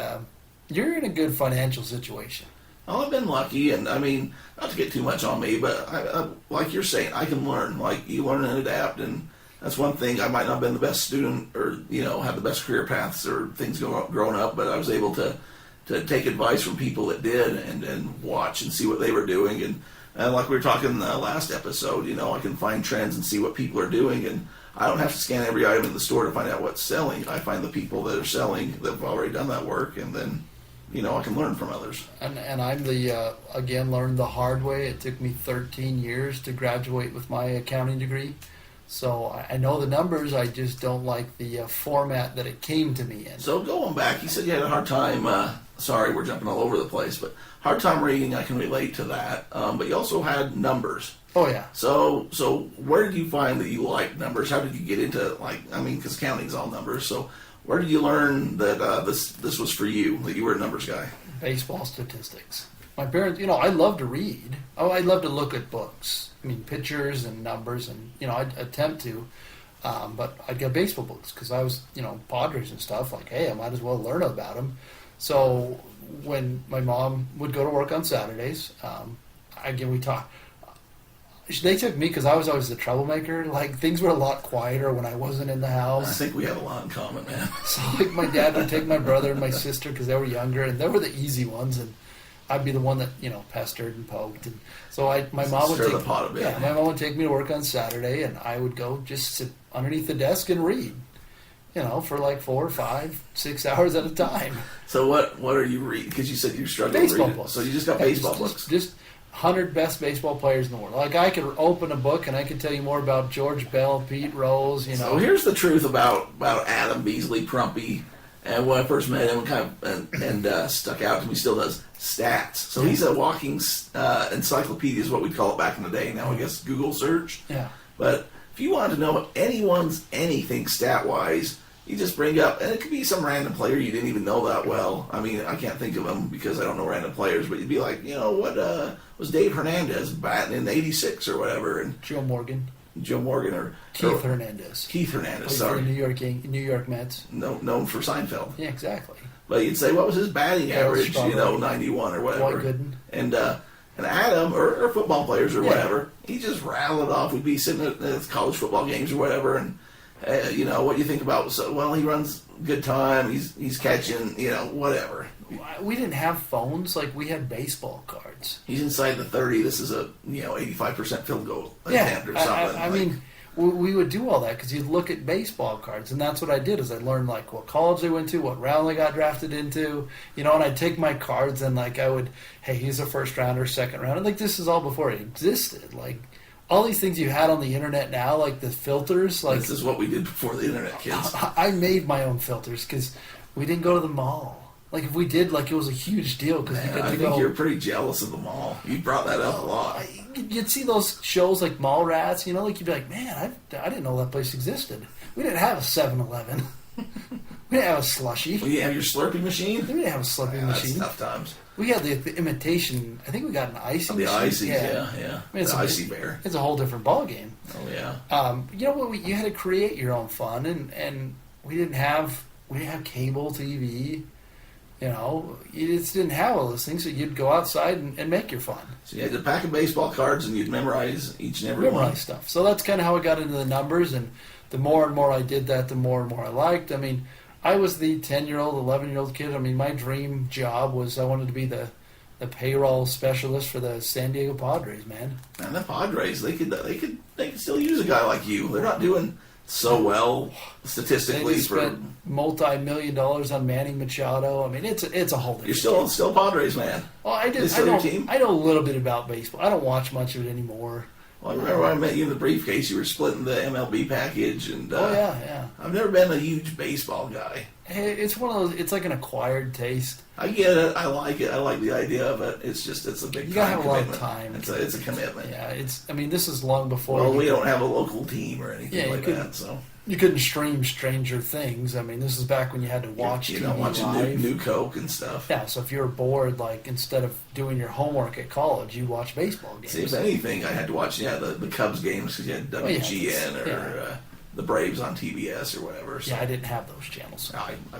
[SPEAKER 3] you're in a good financial situation.
[SPEAKER 2] Well, I've been lucky, and not to get too much on me, but I, like you're saying, I can learn. Like, you learn and adapt, and that's one thing. I might not have been the best student or, have the best career paths or things growing up, but I was able to take advice from people that did and watch and see what they were doing. And like we were talking in the last episode, I can find trends and see what people are doing, and I don't have to scan every item in the store to find out what's selling. I find the people that are selling that have already done that work, and then I can learn from others.
[SPEAKER 3] And I'm again, learned the hard way. It took me 13 years to graduate with my accounting degree. So I know the numbers, I just don't like the format that it came to me in.
[SPEAKER 2] So going back, you said you had a hard time, sorry, we're jumping all over the place, but hard time reading, I can relate to that. But you also had numbers.
[SPEAKER 3] Oh, yeah.
[SPEAKER 2] So where did you find that you liked numbers? How did you get into, because accounting's all numbers, so where did you learn that this was for you, that you were a numbers guy?
[SPEAKER 3] Baseball statistics. My parents, I love to read. Oh, I love to look at books. Pictures and numbers, and, I'd attempt to. But I'd get baseball books because I was, Padres and stuff. Like, hey, I might as well learn about them. So when my mom would go to work on Saturdays, again, we talked. They took me because I was always the troublemaker. Things were a lot quieter when I wasn't in the house.
[SPEAKER 2] I think we have a lot in common, man.
[SPEAKER 3] So, my dad would take my brother and my sister because they were younger, and they were the easy ones, and I'd be the one that, pestered and poked. And so my mom would take me to work on Saturday, and I would go just sit underneath the desk and read, for 4, 5, 6 hours at a time.
[SPEAKER 2] So what are you reading? Because you said you struggled
[SPEAKER 3] baseball
[SPEAKER 2] reading.
[SPEAKER 3] Books.
[SPEAKER 2] So you just got baseball books.
[SPEAKER 3] Just 100 best baseball players in the world. I could open a book and I could tell you more about George Bell, Pete Rose,
[SPEAKER 2] So here's the truth about Adam Beesley, Pahrumpy, And when I first met him, kind of and stuck out to me, still does stats. So he's a walking encyclopedia, is what we'd call it back in the day. Now I guess Google search.
[SPEAKER 3] Yeah.
[SPEAKER 2] But if you wanted to know anyone's anything stat wise, you just bring up, and it could be some random player you didn't even know that well. I mean, I can't think of them because I don't know random players, but you'd be like, what was Dave Hernandez batting in '86 or whatever, and
[SPEAKER 3] Joe Morgan
[SPEAKER 2] or
[SPEAKER 3] Keith Hernandez.
[SPEAKER 2] Keith Hernandez,
[SPEAKER 3] Plays
[SPEAKER 2] sorry,
[SPEAKER 3] for New York Mets.
[SPEAKER 2] Known for Seinfeld.
[SPEAKER 3] Yeah, exactly.
[SPEAKER 2] But you'd say, what was his batting average? 91 or whatever.
[SPEAKER 3] Dwight Gooden.
[SPEAKER 2] And Adam, or football players or whatever, he just rattled it off. We'd be sitting at college football games or whatever, and what do you think about? So, well, he runs good time. He's catching, whatever.
[SPEAKER 3] We didn't have phones. Like, we had baseball cards.
[SPEAKER 2] He's inside the 30. This is a 85% field goal attempt or something.
[SPEAKER 3] I mean, we would do all that because you'd look at baseball cards, and that's what I did. Is I learned like what college they went to, what round they got drafted into, and I'd take my cards and like I would, hey, he's a first rounder, second rounder. Like this is all before it existed. Like all these things you had on the internet now, like the filters. Like
[SPEAKER 2] this is what we did before the internet, kids.
[SPEAKER 3] I made my own filters because we didn't go to the mall. Like if we did, like it was a huge deal because
[SPEAKER 2] I think you're pretty jealous of the mall. You brought that up a lot.
[SPEAKER 3] You'd see those shows like Mallrats, like you'd be like, man, I didn't know that place existed. We didn't have a 7-Eleven. We didn't have a slushie.
[SPEAKER 2] Well, you have your Slurpee machine?
[SPEAKER 3] We didn't have a Slurpee machine.
[SPEAKER 2] That's tough times.
[SPEAKER 3] We had the imitation. I think we got an icy machine.
[SPEAKER 2] The icy, yeah.
[SPEAKER 3] I mean,
[SPEAKER 2] the icy bear.
[SPEAKER 3] It's a whole different ball game.
[SPEAKER 2] Oh yeah.
[SPEAKER 3] You know what? You had to create your own fun, and we didn't have cable TV. You just didn't have all those things, so you'd go outside and make your fun.
[SPEAKER 2] So you had a pack of baseball cards, and you'd memorize each and every one.
[SPEAKER 3] Stuff. So that's kind of how I got into the numbers, and the more and more I did that, the more and more I liked. I mean, I was the 10-year-old, 11-year-old kid. I mean, my dream job was I wanted to be the payroll specialist for the San Diego Padres, man.
[SPEAKER 2] And the Padres, they could still use a guy like you. They're not doing so well statistically.
[SPEAKER 3] They spent multi-million dollars on Manny Machado. I mean, it's a whole different
[SPEAKER 2] You're still Padres, man.
[SPEAKER 3] Well, I know a little bit about baseball. I don't watch much of it anymore.
[SPEAKER 2] Well, I remember when I met you in the briefcase. You were splitting the MLB package, and
[SPEAKER 3] yeah.
[SPEAKER 2] I've never been a huge baseball guy.
[SPEAKER 3] It's one of those. It's like an acquired taste.
[SPEAKER 2] I get it. I like it. I like the idea of it. It's a big.
[SPEAKER 3] You gotta have
[SPEAKER 2] commitment.
[SPEAKER 3] A lot of time.
[SPEAKER 2] It's a commitment.
[SPEAKER 3] Yeah. I mean, this is long before.
[SPEAKER 2] Well, we don't have a local team or anything like that, so.
[SPEAKER 3] You couldn't stream Stranger Things. I mean, this is back when you had to watch TV
[SPEAKER 2] watching New Coke and stuff.
[SPEAKER 3] Yeah, so if you were bored, like, instead of doing your homework at college, you watch baseball games.
[SPEAKER 2] See, if anything, I had to watch, the Cubs games because you had WGN or the Braves on TBS or whatever. So.
[SPEAKER 3] Yeah, I didn't have those channels.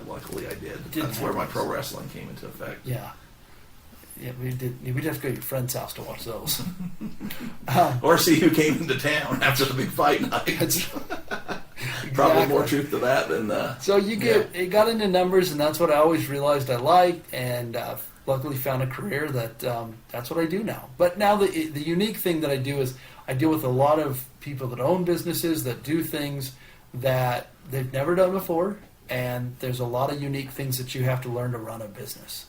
[SPEAKER 2] Luckily I did. That's where my pro wrestling came into effect.
[SPEAKER 3] Yeah. Yeah, we'd have to go to your friend's house to watch those.
[SPEAKER 2] Or see who came into town after the big fight night. Probably more truth to that than.
[SPEAKER 3] So it got into numbers, and that's what I always realized I liked, and luckily found a career that's what I do now. But now the unique thing that I do is I deal with a lot of people that own businesses that do things that they've never done before, and there's a lot of unique things that you have to learn to run a business.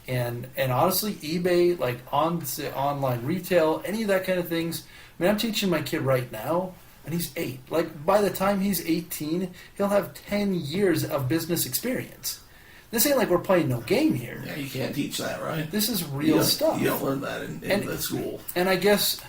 [SPEAKER 3] And honestly, eBay, like online retail, any of that kind of things. I mean, I'm teaching my kid right now, and he's 8. Like, by the time he's 18, he'll have 10 years of business experience. This ain't like we're playing no game here.
[SPEAKER 2] Yeah, you can't teach that, right?
[SPEAKER 3] This is real stuff.
[SPEAKER 2] You don't learn that in the school.
[SPEAKER 3] And I guess,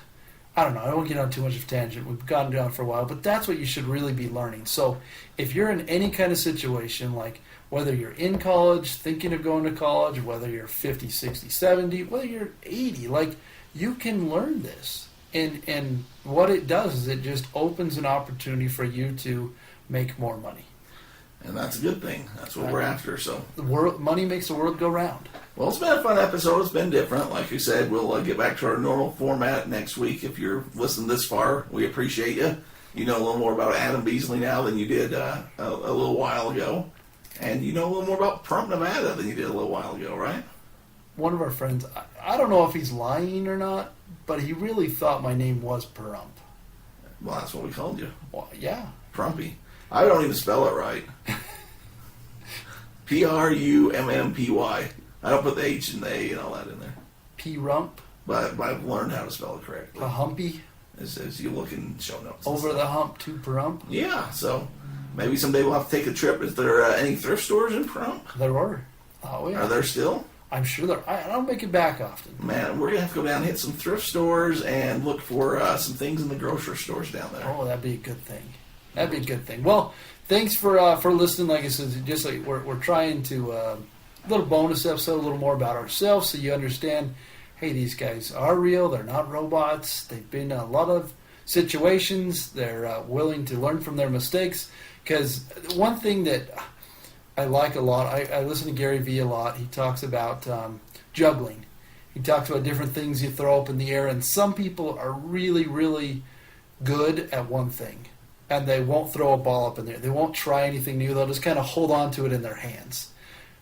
[SPEAKER 3] I don't know, I don't want to get on too much of a tangent. We've gotten down for a while, but that's what you should really be learning. So if you're in any kind of situation, like whether you're in college, thinking of going to college, whether you're 50, 60, 70, whether you're 80, like, you can learn this. And what it does is it just opens an opportunity for you to make more money.
[SPEAKER 2] And that's a good thing. That's what we're after. So
[SPEAKER 3] money makes the world go round.
[SPEAKER 2] Well, it's been a fun episode. It's been different. Like you said, we'll get back to our normal format next week. If you're listening this far, we appreciate you. You know a little more about Adam Beesley now than you did a little while ago. And you know a little more about Pahrump, Nevada than you did a little while ago, right?
[SPEAKER 3] One of our friends, I don't know if he's lying or not, but he really thought my name was Pahrump.
[SPEAKER 2] Well, that's what we called you.
[SPEAKER 3] Well, yeah.
[SPEAKER 2] Prumpy. I don't even spell it right. P-R-U-M-M-P-Y. I don't put the H and the A and all that in there.
[SPEAKER 3] P-Rump.
[SPEAKER 2] But I've learned how to spell it correctly.
[SPEAKER 3] Pahumpy.
[SPEAKER 2] As you look in show notes.
[SPEAKER 3] Over the hump to Pahrump.
[SPEAKER 2] Yeah, so... Maybe someday we'll have to take a trip. Is there any thrift stores in Pahrump?
[SPEAKER 3] There were. Oh, yeah.
[SPEAKER 2] Are there still?
[SPEAKER 3] I'm sure there. I don't make it back often.
[SPEAKER 2] Man, we're going to have to go down and hit some thrift stores and look for some things in the grocery stores down there.
[SPEAKER 3] Oh, that'd be a good thing. That'd be a good thing. Well, thanks for listening. Like I said, just like we're trying to a little bonus episode, a little more about ourselves, so you understand. Hey, these guys are real. They're not robots. They've been in a lot of situations. They're willing to learn from their mistakes. Because one thing that I like a lot, I listen to Gary Vee a lot. He talks about juggling. He talks about different things you throw up in the air. And some people are really, really good at one thing. And they won't throw a ball up in there. They won't try anything new. They'll just kind of hold on to it in their hands.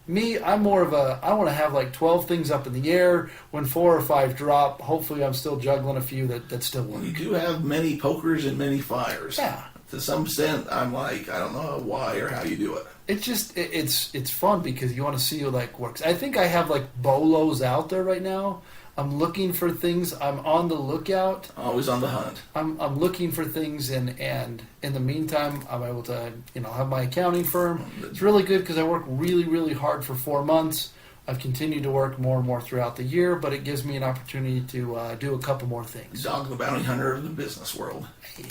[SPEAKER 3] Me, I'm more of I want to have like 12 things up in the air. When 4 or 5 drop, hopefully I'm still juggling a few that still work.
[SPEAKER 2] You do have many pokers and many fires.
[SPEAKER 3] Yeah.
[SPEAKER 2] To some extent, I'm like, I don't know why or how you do it.
[SPEAKER 3] It's just, it's fun because you want to see what like works. I think I have like bolos out there right now. I'm looking for things. I'm on the lookout.
[SPEAKER 2] Always on the hunt.
[SPEAKER 3] I'm looking for things, and in the meantime, I'm able to have my accounting firm. It's really good because I work really, really hard for 4 months. I've continued to work more and more throughout the year, but it gives me an opportunity to do a couple more things.
[SPEAKER 2] Dog the bounty hunter of the business world.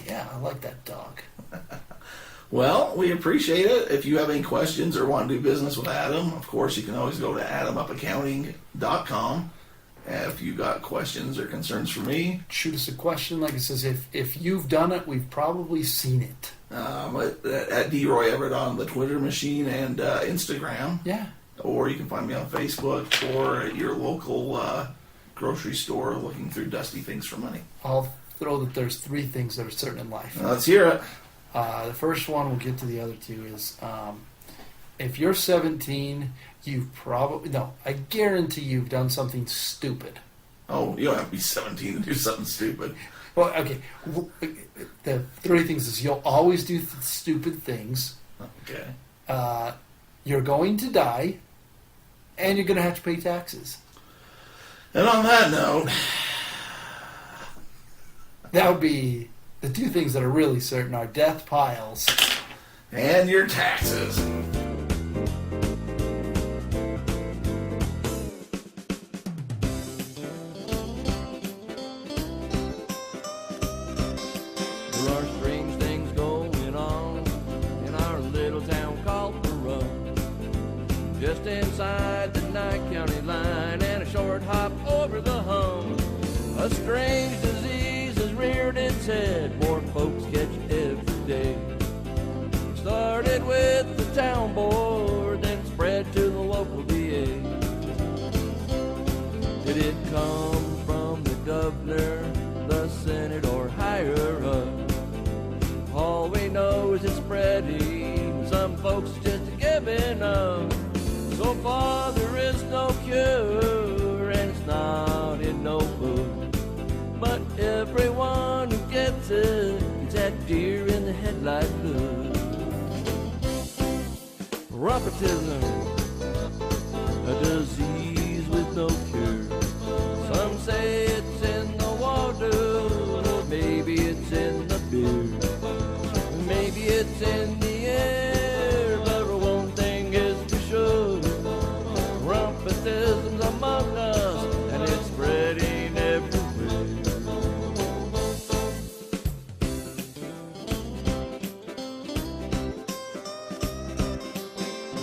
[SPEAKER 3] Yeah, I like that dog.
[SPEAKER 2] Well, we appreciate it. If you have any questions or want to do business with Adam, of course, you can always go to adamupaccounting.com. If you got questions or concerns for me,
[SPEAKER 3] shoot us a question. Like it says, if you've done it, we've probably seen it.
[SPEAKER 2] At DRoy Everett on the Twitter machine and Instagram.
[SPEAKER 3] Yeah.
[SPEAKER 2] Or you can find me on Facebook or at your local grocery store looking through dusty things for money.
[SPEAKER 3] I'll throw that there's 3 things that are certain in life.
[SPEAKER 2] Let's hear it.
[SPEAKER 3] The first one, we'll get to the other 2, is if you're 17, you've probably, no, I guarantee you've done something stupid.
[SPEAKER 2] Oh, you don't have to be 17 to do something stupid.
[SPEAKER 3] Well, okay. The 3 things is you'll always do stupid things.
[SPEAKER 2] Okay.
[SPEAKER 3] You're going to die, and you're going to have to pay taxes.
[SPEAKER 2] And on that note,
[SPEAKER 3] that would be the 2 things that are really certain are death piles
[SPEAKER 2] and your taxes.
[SPEAKER 1] There are strange things going on in our little town called Pahrump. Just inside the Nye County line and a short hop over the hump. A strange disease has reared its head. More folks catch every day. Started with the town board, then spread to the local DA. Did it come from the governor, the Senate, or higher up? All we know is it's spreading. Some folks just giving up. So far there is no cure, and it's not in no book. But everyone who gets it gets that deer in the headlight look. Rheumatism, a disease with no cure. Some say it's in the water, or maybe it's in the beer. Maybe it's in the air, but one thing is for sure. Rheumatism's among us, and it's spreading everywhere.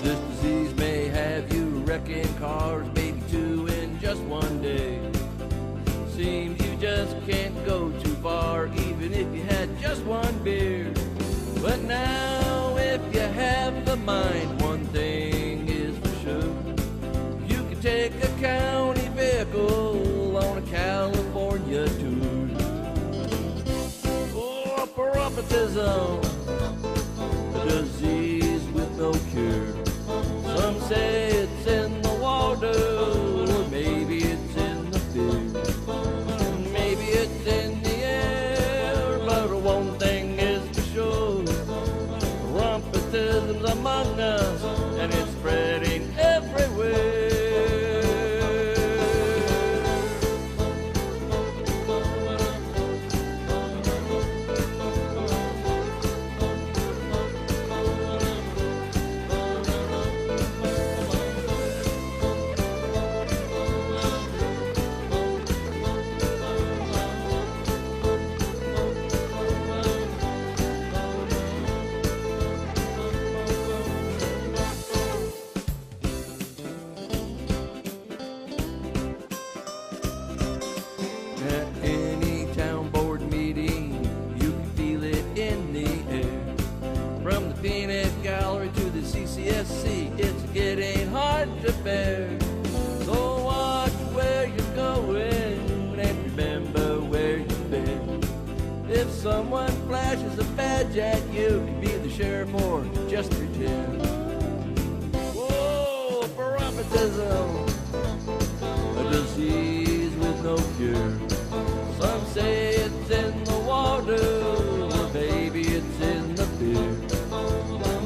[SPEAKER 1] This disease may have you wrecking cars, maybe 2 in just one day. Seems you just can't go too far, even if you had just 1 beer. But now, if you have the mind, one thing is for sure. You can take a county vehicle on a California tour. Oh, Pahrumpism, a disease with no cure. Some say it's in the water, or maybe it's in the beer. Maybe it's in the air, but one thing is for hard to bear. So watch where you're going and remember where you've been. If someone flashes a badge at you, can be the sheriff or just pretend. Whoa, Pahrumpism, a disease with no cure. Some say it's in the water, or maybe it's in the beer.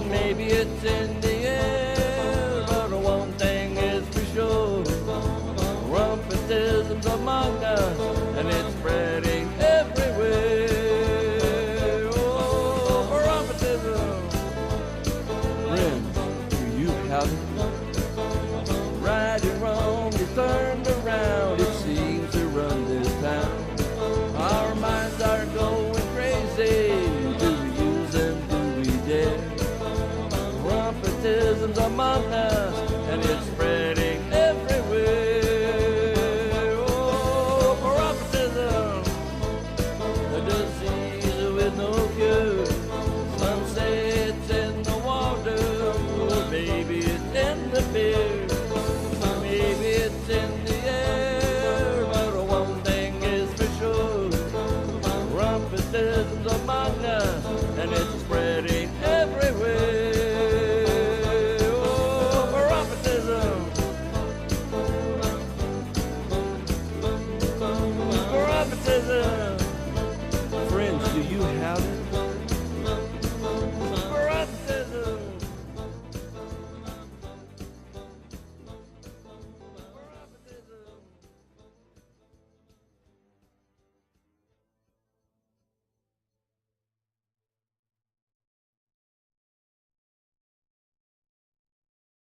[SPEAKER 1] Maybe it's in the air, but one thing is for sure. Pahrumpism's among us, and it's spreading everywhere. Oh, Pahrumpism. Friends, do you have it? Right or wrong, you turned around, it seems to run this town. Our minds are going crazy. Do we use them? Do we dare? Pahrumpism's among us, and it's spreading everywhere. Oh, Pahrumpism, a disease with no cure. Some say it's in the water, or maybe it's in the beer.